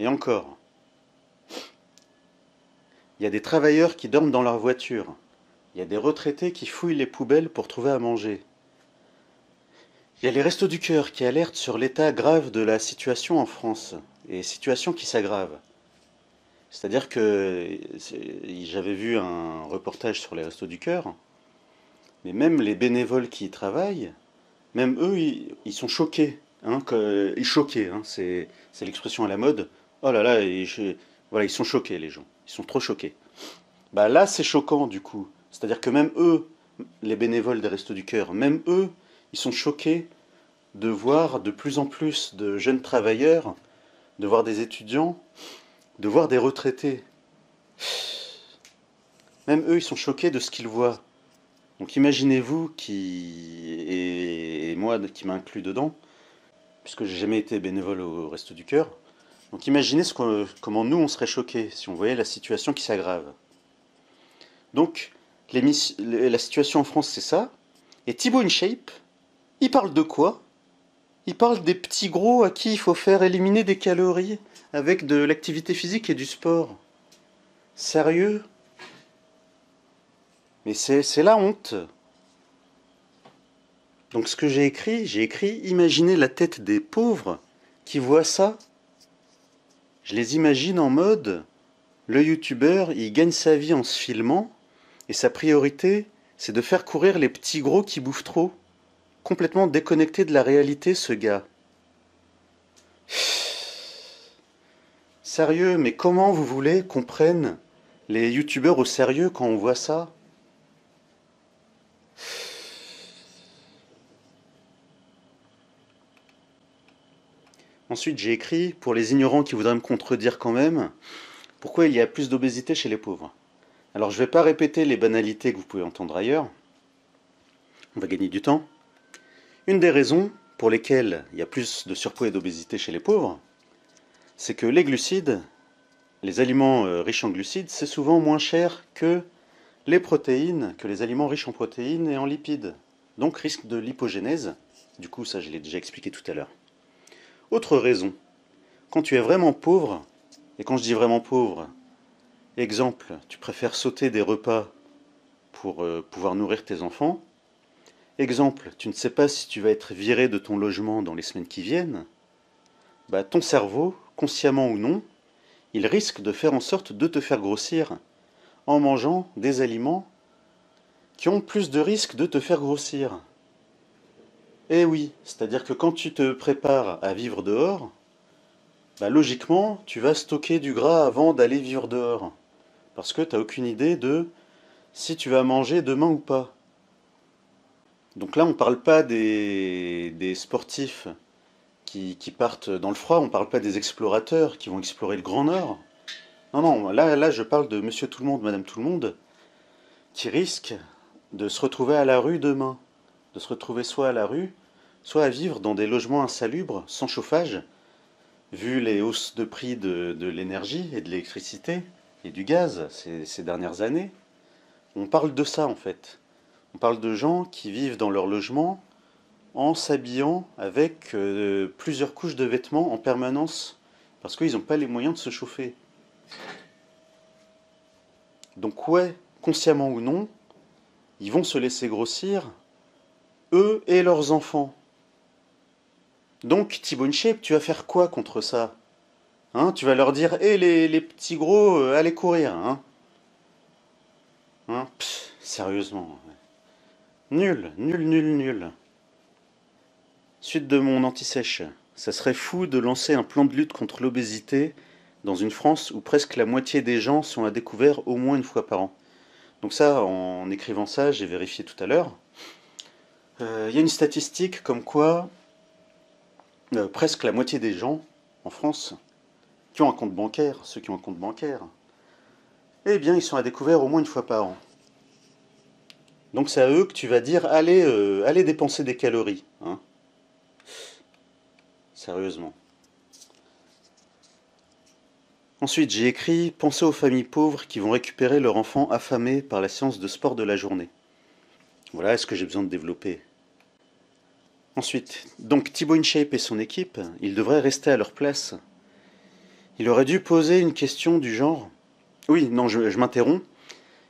Et encore. Il y a des travailleurs qui dorment dans leur voiture. Il y a des retraités qui fouillent les poubelles pour trouver à manger. Il y a les Restos du Cœur qui alertent sur l'état grave de la situation en France, et situation qui s'aggrave. C'est-à-dire que j'avais vu un reportage sur les Restos du Cœur, mais même les bénévoles qui y travaillent, même eux, ils sont choqués. Hein, choqués, hein, c'est l'expression à la mode. Oh là là, voilà, ils sont choqués les gens, ils sont trop choqués. Bah là, c'est choquant du coup. C'est-à-dire que même eux, les bénévoles des Restos du Cœur, même eux, ils sont choqués de voir de plus en plus de jeunes travailleurs, de voir des étudiants, de voir des retraités. Même eux, ils sont choqués de ce qu'ils voient. Donc imaginez-vous et moi qui m'inclus dedans, puisque j'ai jamais été bénévole au Resto du Cœur. Donc imaginez comment nous on serait choqués si on voyait la situation qui s'aggrave. Donc la situation en France c'est ça. Et Thibaut InShape, il parle de quoi? Il parle des petits gros à qui il faut faire éliminer des calories avec de l'activité physique et du sport. Sérieux? Mais c'est la honte. Donc ce que j'ai écrit imaginez la tête des pauvres qui voient ça. Je les imagine en mode, le youtubeur, il gagne sa vie en se filmant, et sa priorité, c'est de faire courir les petits gros qui bouffent trop. Complètement déconnecté de la réalité, ce gars. Sérieux, mais comment vous voulez qu'on prenne les youtubeurs au sérieux quand on voit ça? Ensuite, j'ai écrit, pour les ignorants qui voudraient me contredire quand même, pourquoi il y a plus d'obésité chez les pauvres. Alors, je ne vais pas répéter les banalités que vous pouvez entendre ailleurs. On va gagner du temps. Une des raisons pour lesquelles il y a plus de surpoids et d'obésité chez les pauvres, c'est que les glucides, les aliments riches en glucides, c'est souvent moins cher que les protéines, que les aliments riches en protéines et en lipides. Donc risque de lipogénèse. Du coup, ça je l'ai déjà expliqué tout à l'heure. Autre raison, quand tu es vraiment pauvre, et quand je dis vraiment pauvre, exemple, tu préfères sauter des repas pour pouvoir nourrir tes enfants. Exemple, tu ne sais pas si tu vas être viré de ton logement dans les semaines qui viennent. Bah, ton cerveau, consciemment ou non, il risque de faire en sorte de te faire grossir en mangeant des aliments qui ont plus de risques de te faire grossir. Eh oui, c'est-à-dire que quand tu te prépares à vivre dehors, bah logiquement, tu vas stocker du gras avant d'aller vivre dehors. Parce que tu n'as aucune idée de si tu vas manger demain ou pas. Donc là, on ne parle pas des sportifs qui partent dans le froid, on ne parle pas des explorateurs qui vont explorer le Grand Nord. Non, non, là je parle de monsieur tout le monde, madame tout le monde, qui risquent de se retrouver à la rue demain. De se retrouver soit à la rue, soit à vivre dans des logements insalubres, sans chauffage, vu les hausses de prix de l'énergie et de l'électricité et du gaz ces dernières années. On parle de ça en fait. On parle de gens qui vivent dans leur logement en s'habillant avec plusieurs couches de vêtements en permanence, parce qu'ils n'ont pas les moyens de se chauffer. Donc ouais, consciemment ou non, ils vont se laisser grossir, eux et leurs enfants. Donc, Thibaut InShape, tu vas faire quoi contre ça? Hein, tu vas leur dire, hé les petits gros, allez courir, hein? Hein? Sérieusement. Nul, nul, nul, nul. Suite de mon anti-sèche. Ça serait fou de lancer un plan de lutte contre l'obésité dans une France où presque la moitié des gens sont à découvert au moins une fois par an. Donc ça, en écrivant ça, j'ai vérifié tout à l'heure. Il y a une statistique comme quoi presque la moitié des gens en France qui ont un compte bancaire, ceux qui ont un compte bancaire, eh bien ils sont à découvert au moins une fois par an. Donc c'est à eux que tu vas dire allez dépenser des calories, hein. Sérieusement. Ensuite, j'ai écrit pensez aux familles pauvres qui vont récupérer leur enfant affamé par la séance de sport de la journée. Voilà ce que j'ai besoin de développer. Ensuite, donc Thibaut InShape et son équipe, ils devraient rester à leur place. Il aurait dû poser une question du genre. Oui, non, je m'interromps.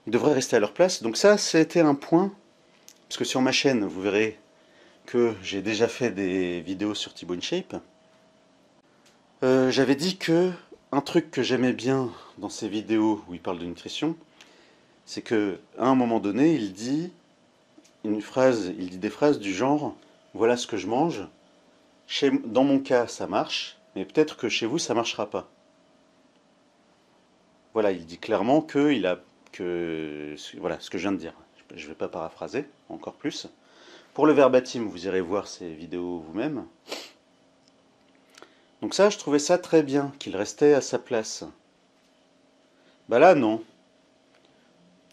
Ils devraient rester à leur place. Donc ça, c'était un point. Parce que sur ma chaîne, vous verrez que j'ai déjà fait des vidéos sur Thibaut InShape. J'avais dit que un truc que j'aimais bien dans ces vidéos où il parle de nutrition, c'est que à un moment donné, il dit des phrases du genre voilà ce que je mange. Dans mon cas, ça marche, mais peut-être que chez vous, ça marchera pas. Voilà, il dit clairement voilà ce que je viens de dire. Je ne vais pas paraphraser encore plus. Pour le verbatim, vous irez voir ces vidéos vous-même. Donc ça, je trouvais ça très bien, qu'il restait à sa place. Bah là, non.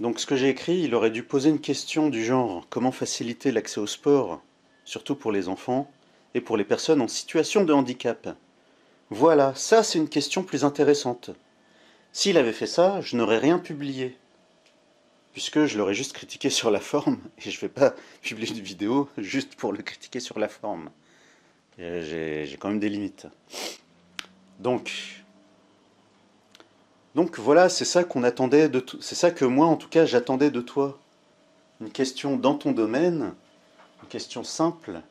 Donc ce que j'ai écrit, il aurait dû poser une question du genre comment faciliter l'accès au sport, surtout pour les enfants et pour les personnes en situation de handicap. Voilà, ça c'est une question plus intéressante. S'il avait fait ça, je n'aurais rien publié, puisque je l'aurais juste critiqué sur la forme, et je ne vais pas publier une vidéo juste pour le critiquer sur la forme. J'ai quand même des limites. Donc voilà, c'est ça qu'on attendait de c'est ça que moi en tout cas j'attendais de toi. Une question dans ton domaine, une question simple,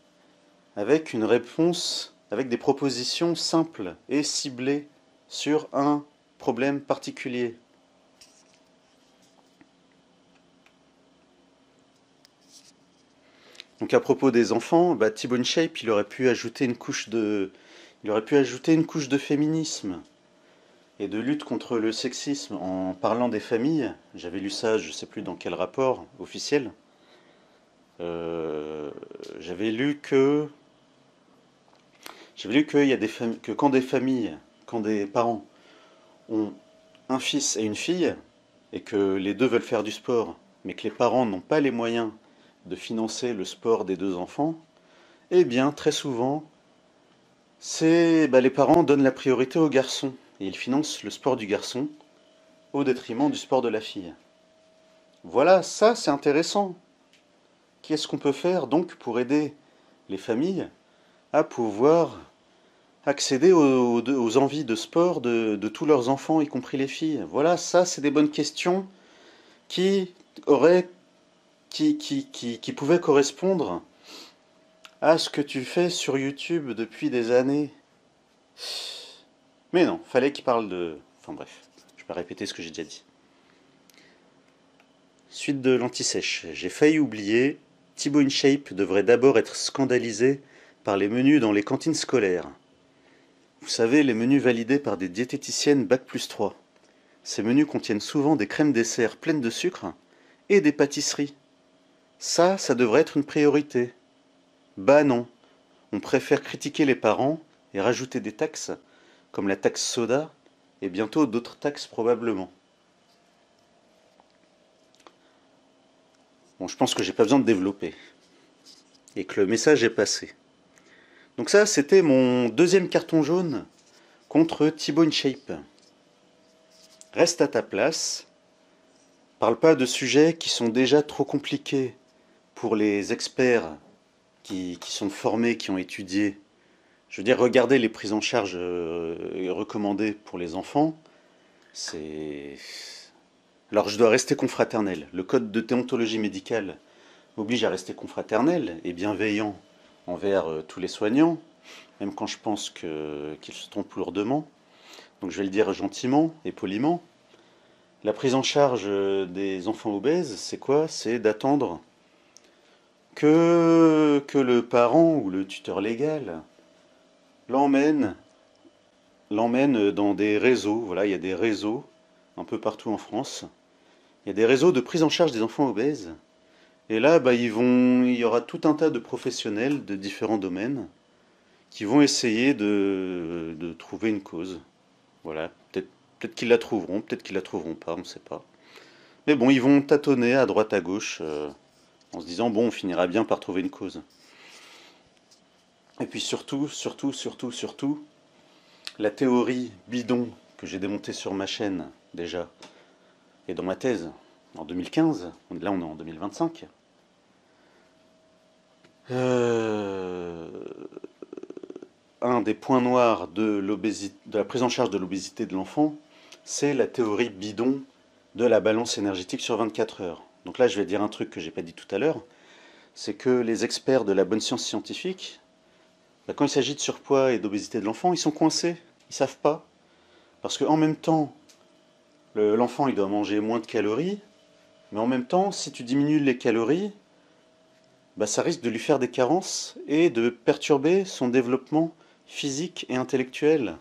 avec une réponse, avec des propositions simples et ciblées sur un problème particulier. Donc à propos des enfants, Thibaut InShape, il aurait pu ajouter une couche de féminisme et de lutte contre le sexisme en parlant des familles. J'avais lu ça, je ne sais plus dans quel rapport officiel. J'avais lu que qu'il y a que quand des familles, quand des parents ont un fils et une fille et que les deux veulent faire du sport, mais que les parents n'ont pas les moyens de financer le sport des deux enfants, eh bien très souvent, les parents donnent la priorité au garçon et ils financent le sport du garçon au détriment du sport de la fille. Voilà, ça c'est intéressant. Qu'est-ce qu'on peut faire donc pour aider les familles à pouvoir accéder aux envies de sport de tous leurs enfants, y compris les filles? Voilà, ça c'est des bonnes questions qui auraient qui pouvaient correspondre à ce que tu fais sur YouTube depuis des années. Mais non, fallait qu'il parle de... Enfin bref, je vais pas répéter ce que j'ai déjà dit. Suite de l'anti-sèche. J'ai failli oublier, Thibaut InShape devrait d'abord être scandalisé par les menus dans les cantines scolaires. Vous savez, les menus validés par des diététiciennes Bac+3. Ces menus contiennent souvent des crèmes dessert pleines de sucre et des pâtisseries. Ça devrait être une priorité. Bah non, on préfère critiquer les parents et rajouter des taxes, comme la taxe soda, et bientôt d'autres taxes probablement. Bon, je pense que j'ai pas besoin de développer, et que le message est passé. Donc ça, c'était mon deuxième carton jaune contre Thibaut InShape. Reste à ta place, parle pas de sujets qui sont déjà trop compliqués pour les experts qui sont formés, qui ont étudié. Je veux dire, regardez les prises en charge recommandées pour les enfants. Alors je dois rester confraternel. Le code de déontologie médicale m'oblige à rester confraternel et bienveillant envers tous les soignants. même quand je pense qu'il se trompe lourdement. Donc je vais le dire gentiment et poliment. La prise en charge des enfants obèses, c'est quoi? C'est d'attendre que le parent ou le tuteur légal l'emmène l'emmène dans des réseaux. Voilà, il y a des réseaux un peu partout en France. Il y a des réseaux de prise en charge des enfants obèses. Et là, bah, il y aura tout un tas de professionnels de différents domaines qui vont essayer de trouver une cause. Voilà, peut-être qu'ils la trouveront, peut-être qu'ils la trouveront pas, on ne sait pas. Mais bon, ils vont tâtonner à droite à gauche en se disant, bon, on finira bien par trouver une cause. Et puis surtout, la théorie bidon que j'ai démontée sur ma chaîne déjà, et dans ma thèse en 2015, là on est en 2025, un des points noirs de la prise en charge de l'obésité de l'enfant, c'est la théorie bidon de la balance énergétique sur 24 heures. Donc là je vais dire un truc que j'ai pas dit tout à l'heure, c'est que les experts de la bonne science scientifique, bah, quand il s'agit de surpoids et d'obésité de l'enfant, ils sont coincés, ils savent pas. Parce qu'en même temps, l'enfant il doit manger moins de calories, mais en même temps, si tu diminues les calories, bah, ça risque de lui faire des carences et de perturber son développement physique et intellectuel.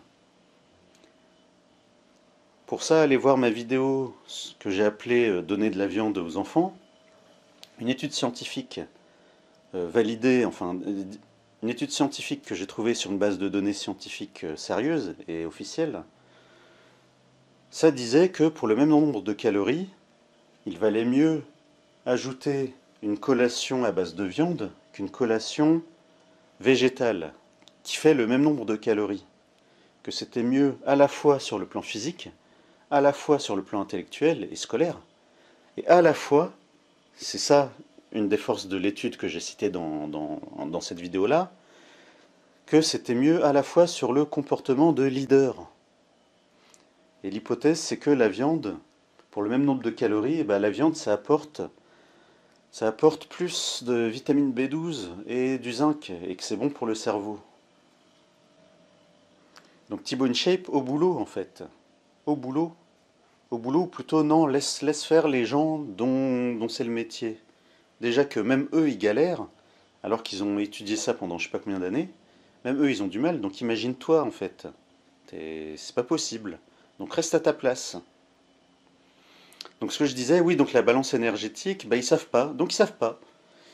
Pour ça, allez voir ma vidéo que j'ai appelée Donner de la viande aux enfants. Une étude scientifique validée, enfin, une étude scientifique que j'ai trouvée sur une base de données scientifiques sérieuse et officielle. Ça disait que pour le même nombre de calories, il valait mieux ajouter une collation à base de viande qu'une collation végétale qui fait le même nombre de calories. Que c'était mieux à la fois sur le plan physique, à la fois sur le plan intellectuel et scolaire, et à la fois, c'est ça une des forces de l'étude que j'ai citée dans cette vidéo-là, que c'était mieux à la fois sur le comportement de leader. Et l'hypothèse, c'est que la viande, pour le même nombre de calories, eh ben, la viande, ça apporte plus de vitamine B12 et du zinc, et que c'est bon pour le cerveau. Donc T-Bone Shape au boulot, en fait. Au boulot. Au boulot, ou plutôt non, laisse faire les gens dont c'est le métier. Déjà que même eux, ils galèrent, alors qu'ils ont étudié ça pendant je sais pas combien d'années. Même eux, ils ont du mal, donc imagine-toi, en fait. C'est pas possible. Donc reste à ta place. Donc ce que je disais, oui, donc la balance énergétique, bah, ils savent pas. Donc ils savent pas.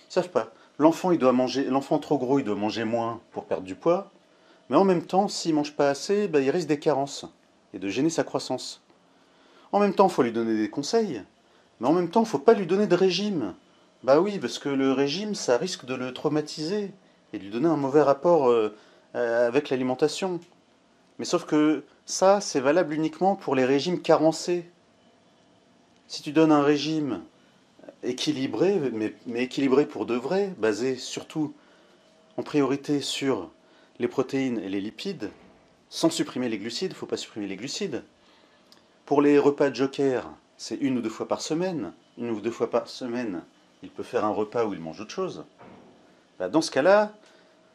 Ils savent pas. L'enfant, il doit manger, l'enfant trop gros, il doit manger moins pour perdre du poids. Mais en même temps, s'il mange pas assez, bah, il risque des carences et de gêner sa croissance. En même temps, il faut lui donner des conseils. Mais en même temps, il ne faut pas lui donner de régime. Bah oui, parce que le régime, ça risque de le traumatiser et de lui donner un mauvais rapport avec l'alimentation. Mais sauf que ça, c'est valable uniquement pour les régimes carencés. Si tu donnes un régime équilibré, mais équilibré pour de vrai, basé surtout en priorité sur les protéines et les lipides, sans supprimer les glucides, il ne faut pas supprimer les glucides. Pour les repas de joker, c'est une ou deux fois par semaine. Une ou deux fois par semaine, il peut faire un repas où il mange autre chose. Bah, dans ce cas-là,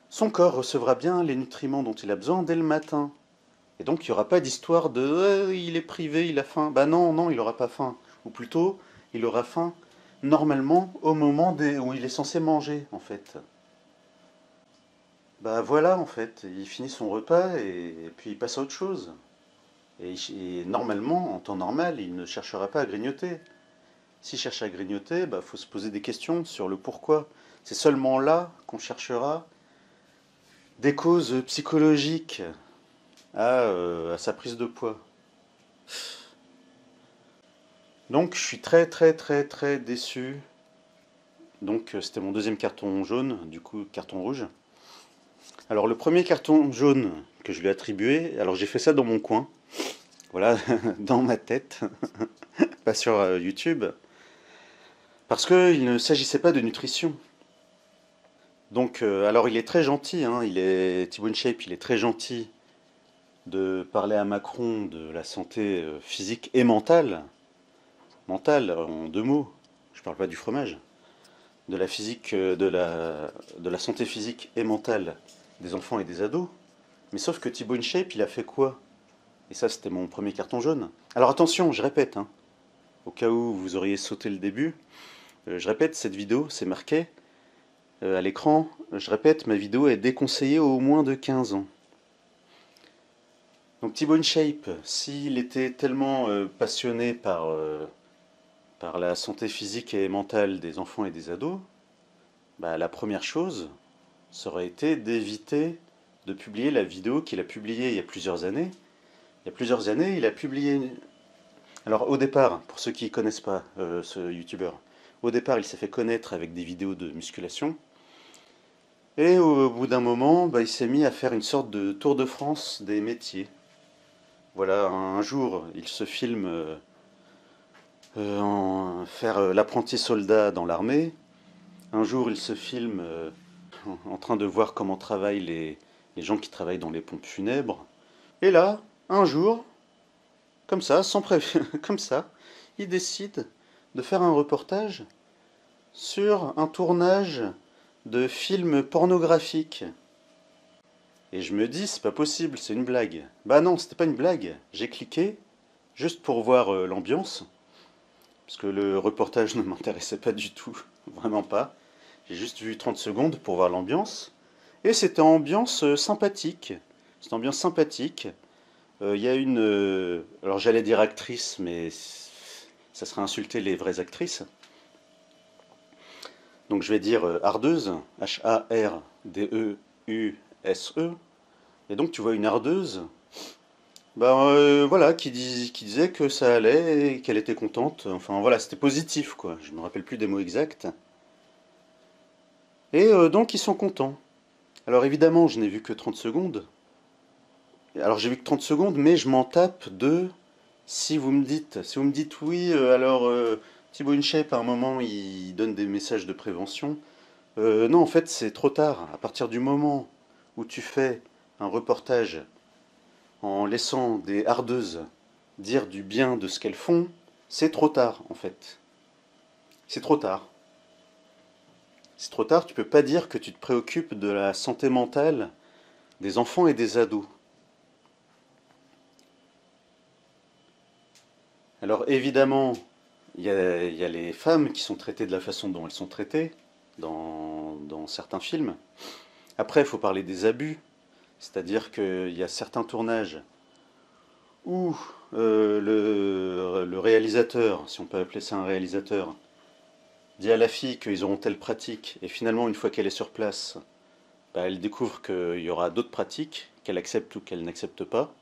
son corps recevra bien les nutriments dont il a besoin dès le matin. Et donc il n'y aura pas d'histoire de il est privé, il a faim. Bah non, non, il n'aura pas faim. Ou plutôt, il aura faim normalement au moment où il est censé manger, en fait. Bah voilà, en fait, il finit son repas et puis il passe à autre chose. Et normalement, en temps normal, il ne cherchera pas à grignoter. S'il cherche à grignoter, il faut se poser des questions sur le pourquoi. C'est seulement là qu'on cherchera des causes psychologiques à sa prise de poids. Donc je suis très très très très déçu. Donc c'était mon deuxième carton jaune, du coup carton rouge. Alors le premier carton jaune que je lui ai attribué, alors j'ai fait ça dans mon coin, voilà, dans ma tête, pas sur YouTube, parce qu'il ne s'agissait pas de nutrition. Donc, alors il est très gentil, hein, T-Bone Shape, il est très gentil de parler à Macron de la santé physique et mentale, mentale en deux mots, je parle pas du fromage, de la physique, de la santé physique et mentale des enfants et des ados. Mais sauf que Thibaut InShape, il a fait quoi? Et ça, c'était mon premier carton jaune. Alors attention, je répète, hein, au cas où vous auriez sauté le début, je répète, cette vidéo, c'est marqué à l'écran, je répète, ma vidéo est déconseillée aux moins de 15 ans. Donc Thibaut InShape, s'il était tellement passionné par la santé physique et mentale des enfants et des ados, bah, la première chose, ça aurait été d'éviter de publier la vidéo qu'il a publiée il y a plusieurs années. Il y a plusieurs années, il a publié... Alors au départ, pour ceux qui ne connaissent pas ce youtubeur, au départ il s'est fait connaître avec des vidéos de musculation. Et au bout d'un moment, bah, il s'est mis à faire une sorte de tour de France des métiers. Voilà, un jour, il se filme en faire l'apprenti soldat dans l'armée. Un jour, il se filme en train de voir comment travaillent les gens qui travaillent dans les pompes funèbres. Et là, un jour, comme ça, sans prévu, comme ça, il décide de faire un reportage sur un tournage de films pornographiques. Et je me dis, c'est pas possible, c'est une blague. Bah non, c'était pas une blague. J'ai cliqué, juste pour voir l'ambiance, parce que le reportage ne m'intéressait pas du tout, vraiment pas. J'ai juste vu 30 secondes pour voir l'ambiance, et c'était ambiance sympathique. C'était ambiance sympathique. Il y a une... alors j'allais dire actrice, mais ça serait insulter les vraies actrices. Donc je vais dire ardeuse, Hardeuse. Et donc tu vois une ardeuse, voilà, qui disait que ça allait et qu'elle était contente. Enfin voilà, c'était positif quoi. Je me rappelle plus des mots exacts. Et donc ils sont contents. Alors évidemment, je n'ai vu que 30 secondes. Alors j'ai vu que 30 secondes, mais je m'en tape de... Si vous me dites oui, Thibaut InShape à un moment il donne des messages de prévention. Non, en fait c'est trop tard. À partir du moment où tu fais un reportage en laissant des hardeuses dire du bien de ce qu'elles font, c'est trop tard en fait. C'est trop tard. C'est trop tard, tu peux pas dire que tu te préoccupes de la santé mentale des enfants et des ados. Alors évidemment, il y a les femmes qui sont traitées de la façon dont elles sont traitées dans certains films. Après, il faut parler des abus, c'est-à-dire qu'il y a certains tournages où le réalisateur, si on peut appeler ça un réalisateur, dit à la fille qu'ils auront telle pratique, et finalement, une fois qu'elle est sur place, bah, elle découvre qu'il y aura d'autres pratiques, qu'elle accepte ou qu'elle n'accepte pas,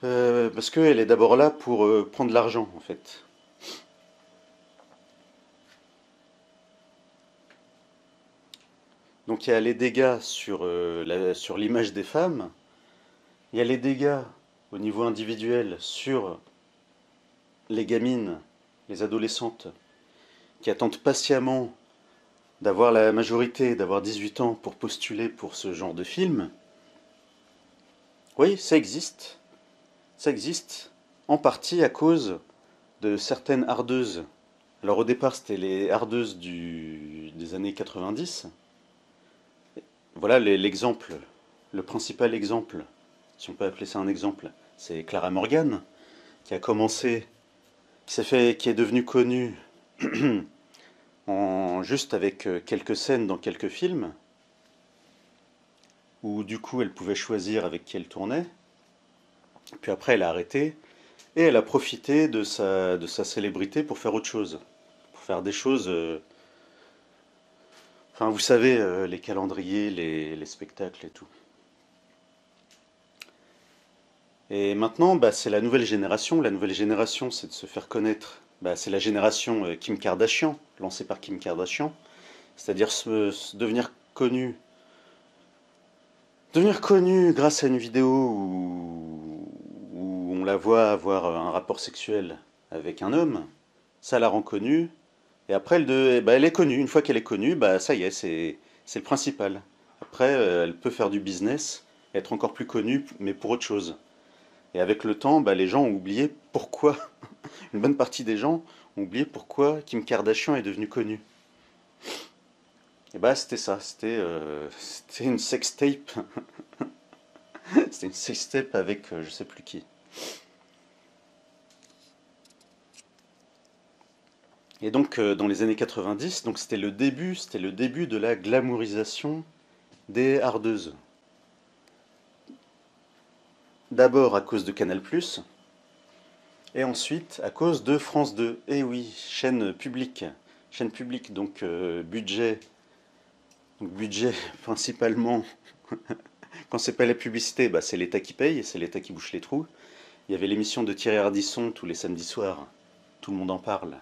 parce qu'elle est d'abord là pour prendre l'argent, en fait. Donc il y a les dégâts sur l'image des femmes, il y a les dégâts au niveau individuel sur les gamines, les adolescentes, qui attendent patiemment d'avoir la majorité, d'avoir 18 ans pour postuler pour ce genre de film. Oui, ça existe. Ça existe en partie à cause de certaines hardeuses. Alors au départ, c'était les hardeuses des années 90. Voilà l'exemple, le principal exemple, si on peut appeler ça un exemple, c'est Clara Morgan, qui a commencé, qui est devenue connue juste avec quelques scènes dans quelques films, où du coup elle pouvait choisir avec qui elle tournait. Puis après elle a arrêté, et elle a profité de sa célébrité pour faire autre chose. Pour faire des choses... enfin vous savez, les calendriers, les spectacles et tout. Et maintenant, bah, c'est la nouvelle génération. La nouvelle génération, c'est de se faire connaître. Bah, c'est la génération Kim Kardashian, lancée par Kim Kardashian. C'est-à-dire devenir connu. Devenir connu grâce à une vidéo où on la voit avoir un rapport sexuel avec un homme. Ça la rend connue. Et après, elle est connue. Une fois qu'elle est connue, bah, ça y est, c'est le principal. Après, elle peut faire du business, être encore plus connue, mais pour autre chose. Et avec le temps, bah, les gens ont oublié pourquoi, une bonne partie des gens ont oublié pourquoi Kim Kardashian est devenue connue. Et bah c'était ça, c'était une sextape, c'était une sextape avec je sais plus qui. Et donc dans les années 90, donc c'était le début de la glamourisation des hardeuses. D'abord à cause de Canal+, et ensuite à cause de France 2. Eh oui, chaîne publique, donc budget principalement. Quand c'est pas la publicité, bah, c'est l'État qui paye, c'est l'État qui bouche les trous. Il y avait l'émission de Thierry Ardisson tous les samedis soirs, tout le monde en parle.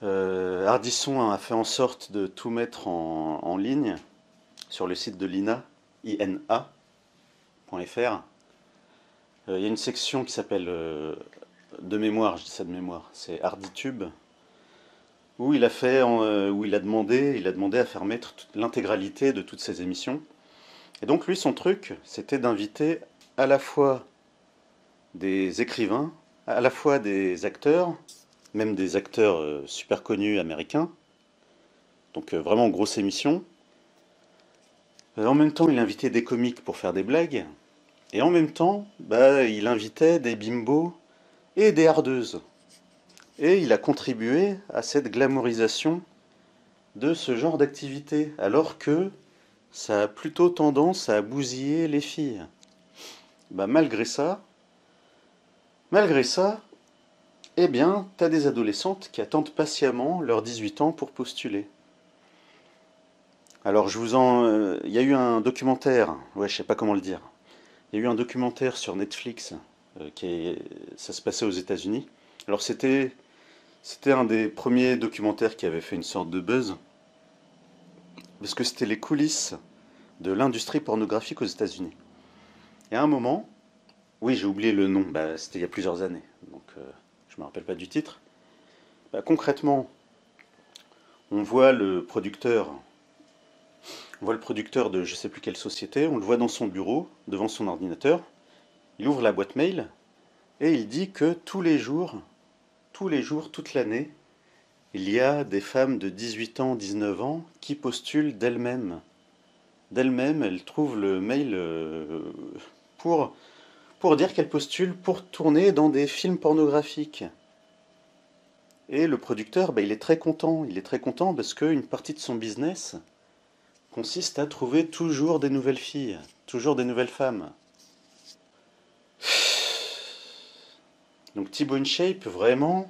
Ardisson a fait en sorte de tout mettre en ligne sur le site de l'INA, ina.fr. Il y a une section qui s'appelle, de mémoire, je dis ça de mémoire, c'est Arditube, où il a demandé à faire mettre l'intégralité de toutes ses émissions. Et donc lui, son truc, c'était d'inviter à la fois des écrivains, à la fois des acteurs, même des acteurs super connus américains, donc vraiment grosse émission. En même temps, il invitait des comiques pour faire des blagues, et en même temps, bah, il invitait des bimbos et des hardeuses. Et il a contribué à cette glamourisation de ce genre d'activité, alors que ça a plutôt tendance à bousiller les filles. Bah, malgré ça, eh bien, t'as des adolescentes qui attendent patiemment leurs 18 ans pour postuler. Alors, il y a eu un documentaire, ouais, je sais pas comment le dire. Il y a eu un documentaire sur Netflix, ça se passait aux États-Unis. Alors, c'était un des premiers documentaires qui avait fait une sorte de buzz, parce que c'était les coulisses de l'industrie pornographique aux États-Unis. Et à un moment, oui, j'ai oublié le nom, bah, c'était il y a plusieurs années, donc je me rappelle pas du titre. Bah, concrètement, on voit le producteur, on voit le producteur de je sais plus quelle société, on le voit dans son bureau, devant son ordinateur, il ouvre la boîte mail et il dit que tous les jours, toute l'année, il y a des femmes de 18 ans, 19 ans qui postulent d'elles-mêmes. D'elles-mêmes, elles trouvent le mail pour, pour dire qu'elles postulent pour tourner dans des films pornographiques. Et le producteur, bah, il est très content. Il est très content parce qu'une partie de son business consiste à trouver toujours des nouvelles filles, toujours des nouvelles femmes. Donc T-Bone Shape, vraiment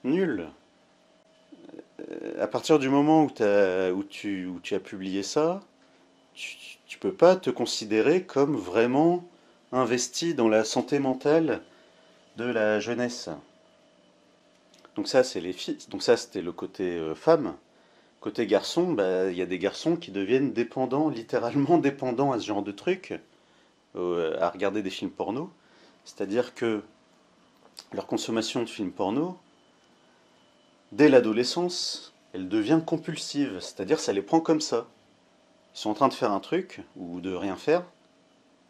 nul. À partir du moment où tu as publié ça, tu peux pas te considérer comme vraiment investi dans la santé mentale de la jeunesse. Donc ça, c'est les filles. Donc ça, c'était le côté femme. Côté garçon, bah, il y a des garçons qui deviennent dépendants, littéralement dépendants à ce genre de truc, à regarder des films porno. C'est-à-dire que leur consommation de films porno, dès l'adolescence, elle devient compulsive. C'est-à-dire ça les prend comme ça. Ils sont en train de faire un truc, ou de rien faire,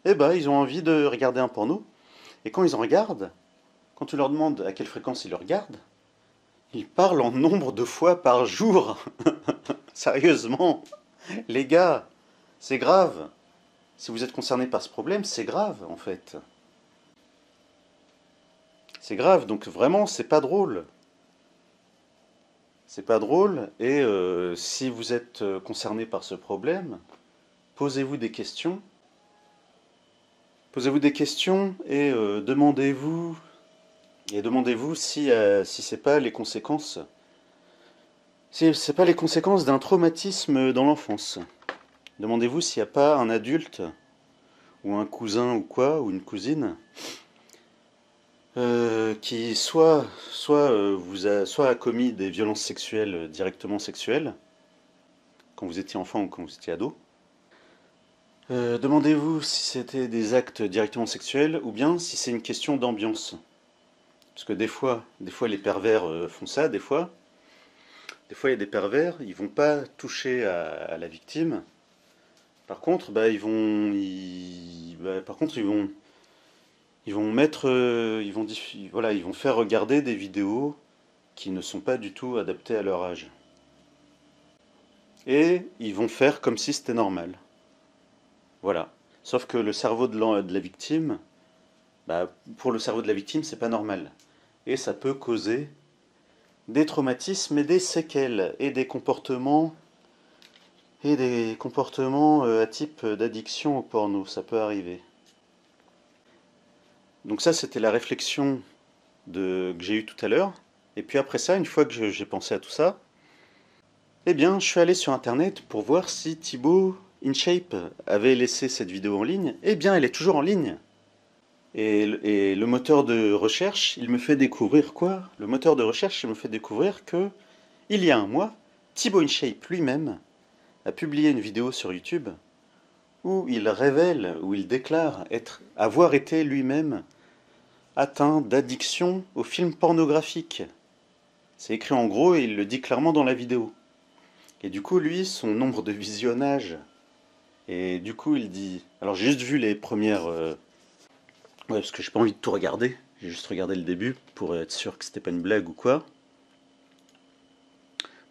et bah ils ont envie de regarder un porno. Et quand ils en regardent, quand tu leur demandes à quelle fréquence ils le regardent, ils parlent en nombre de fois par jour. Sérieusement, les gars, c'est grave. Si vous êtes concerné par ce problème, c'est grave en fait. C'est grave, donc vraiment, c'est pas drôle. C'est pas drôle, et si vous êtes concerné par ce problème, posez-vous des questions. Posez-vous des questions et demandez-vous si c'est pas les conséquences, si c'est pas les conséquences d'un traumatisme dans l'enfance. Demandez-vous s'il n'y a pas un adulte ou un cousin ou quoi ou une cousine qui soit a commis des violences sexuelles directement sexuelles quand vous étiez enfant ou quand vous étiez ado. Demandez-vous si c'était des actes directement sexuels ou bien si c'est une question d'ambiance. Parce que des fois les pervers font ça, des fois. Des fois il y a des pervers, ils vont pas toucher à la victime. Par contre, bah, ils vont mettre, voilà, ils vont faire regarder des vidéos qui ne sont pas du tout adaptées à leur âge. et ils vont faire comme si c'était normal. Voilà. Sauf que le cerveau de la victime, bah, pour le cerveau de la victime, c'est pas normal. Et ça peut causer des traumatismes et des séquelles et des comportements à type d'addiction au porno, ça peut arriver. Donc ça, c'était la réflexion que j'ai eue tout à l'heure. Et puis après ça, une fois que j'ai pensé à tout ça, eh bien, je suis allé sur Internet pour voir si Thibaut InShape avait laissé cette vidéo en ligne. Eh bien, elle est toujours en ligne. Et le moteur de recherche, il me fait découvrir quoi? Le moteur de recherche, il me fait découvrir que, il y a un mois, Thibaut InShape lui-même a publié une vidéo sur YouTube où il révèle, où il déclare avoir été lui-même atteint d'addiction aux films pornographiques. C'est écrit en gros et il le dit clairement dans la vidéo. Et du coup, lui, son nombre de visionnages, et du coup, il dit... Alors j'ai juste vu les premières... Ouais, parce que j'ai pas envie de tout regarder. J'ai juste regardé le début pour être sûr que c'était pas une blague ou quoi.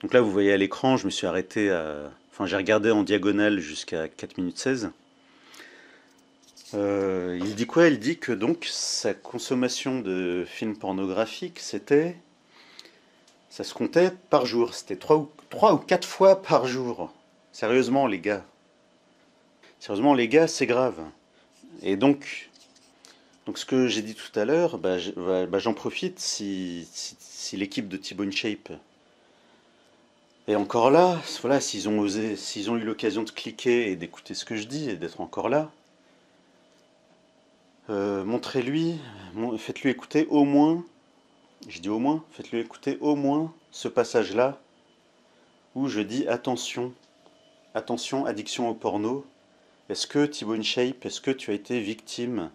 Donc là, vous voyez à l'écran, je me suis arrêté à... Enfin, j'ai regardé en diagonale jusqu'à 4 minutes 16. Il dit quoi? Il dit que donc sa consommation de films pornographiques, ça se comptait par jour. C'était 3 ou 4 fois par jour. Sérieusement, les gars. Sérieusement, les gars, c'est grave. Et donc ce que j'ai dit tout à l'heure, j'en profite si l'équipe de Thibaut InShape est encore là. Voilà, s'ils ont eu l'occasion de cliquer et d'écouter ce que je dis et d'être encore là, montrez-lui, faites-lui écouter au moins, je dis au moins, faites-lui écouter au moins ce passage-là où je dis attention, attention, addiction au porno. Est-ce que Thibaut InShape, est-ce que tu as été victime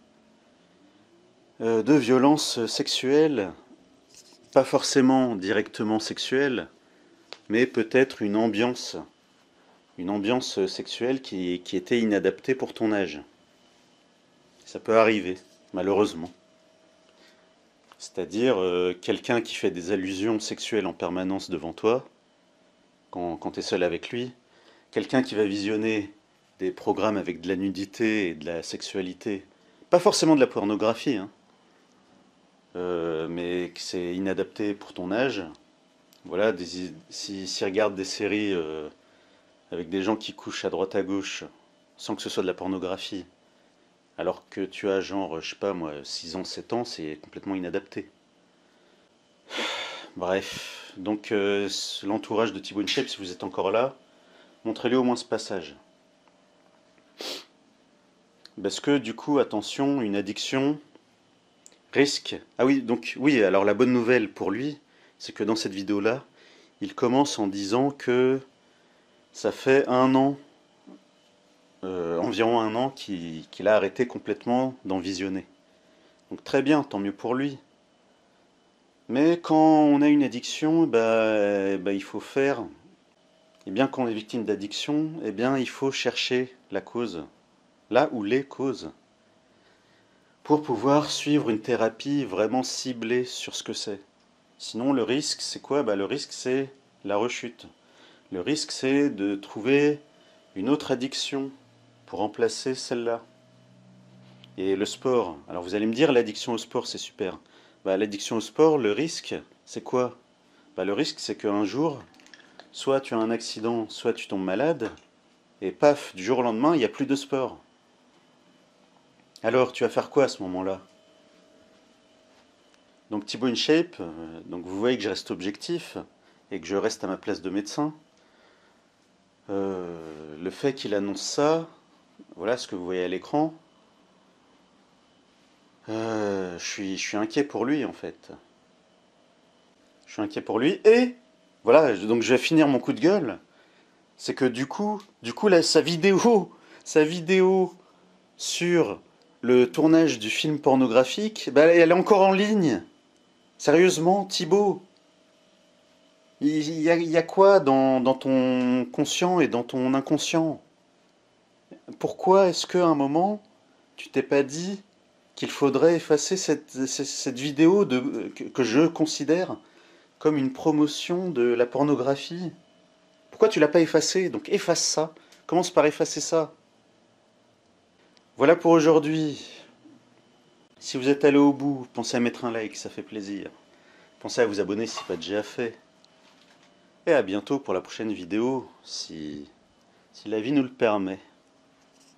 de violences sexuelles, pas forcément directement sexuelles, mais peut-être une ambiance sexuelle qui était inadaptée pour ton âge. Ça peut arriver, malheureusement. C'est-à-dire quelqu'un qui fait des allusions sexuelles en permanence devant toi, quand tu es seul avec lui, quelqu'un qui va visionner des programmes avec de la nudité et de la sexualité, pas forcément de la pornographie, hein, mais que c'est inadapté pour ton âge. Voilà, s'ils regardent des séries avec des gens qui couchent à droite à gauche, sans que ce soit de la pornographie, alors que tu as genre, je sais pas moi, 6 ans, 7 ans, c'est complètement inadapté. Bref, donc l'entourage de Thibaut InShape, si vous êtes encore là, montrez-lui au moins ce passage. Parce que du coup, attention, une addiction risque... Ah oui, donc oui, alors la bonne nouvelle pour lui, c'est que dans cette vidéo-là, il commence en disant que ça fait environ un an qu'il a arrêté complètement d'en visionner. Donc très bien, tant mieux pour lui. Mais quand on a une addiction, il faut faire... Et bien quand on est victime d'addiction, eh bien il faut chercher la cause, là où les causes, pour pouvoir suivre une thérapie vraiment ciblée sur ce que c'est. Sinon le risque c'est quoi? Le risque c'est la rechute. Le risque c'est de trouver une autre addiction pour remplacer celle-là. Et le sport, alors vous allez me dire l'addiction au sport c'est super. L'addiction au sport, le risque c'est quoi? Le risque c'est qu'un jour, soit tu as un accident, soit tu tombes malade, et paf, du jour au lendemain, il n'y a plus de sport. Alors, tu vas faire quoi à ce moment-là? Donc Thibaut InShape, donc vous voyez que je reste objectif, et que je reste à ma place de médecin. Le fait qu'il annonce ça, voilà ce que vous voyez à l'écran, je suis inquiet pour lui en fait. Je suis inquiet pour lui, et voilà, donc je vais finir mon coup de gueule. C'est que du coup là, sa vidéo sur le tournage du film pornographique, elle est encore en ligne. Sérieusement, Thibaut, il y a quoi dans ton conscient et dans ton inconscient? Pourquoi est-ce qu'à un moment, tu t'es pas dit qu'il faudrait effacer cette vidéo que je considère comme une promotion de la pornographie? Pourquoi tu l'as pas effacé? Donc efface ça. Commence par effacer ça. Voilà pour aujourd'hui. Si vous êtes allé au bout, pensez à mettre un like, ça fait plaisir. Pensez à vous abonner si ce n'est pas déjà fait. Et à bientôt pour la prochaine vidéo, si la vie nous le permet.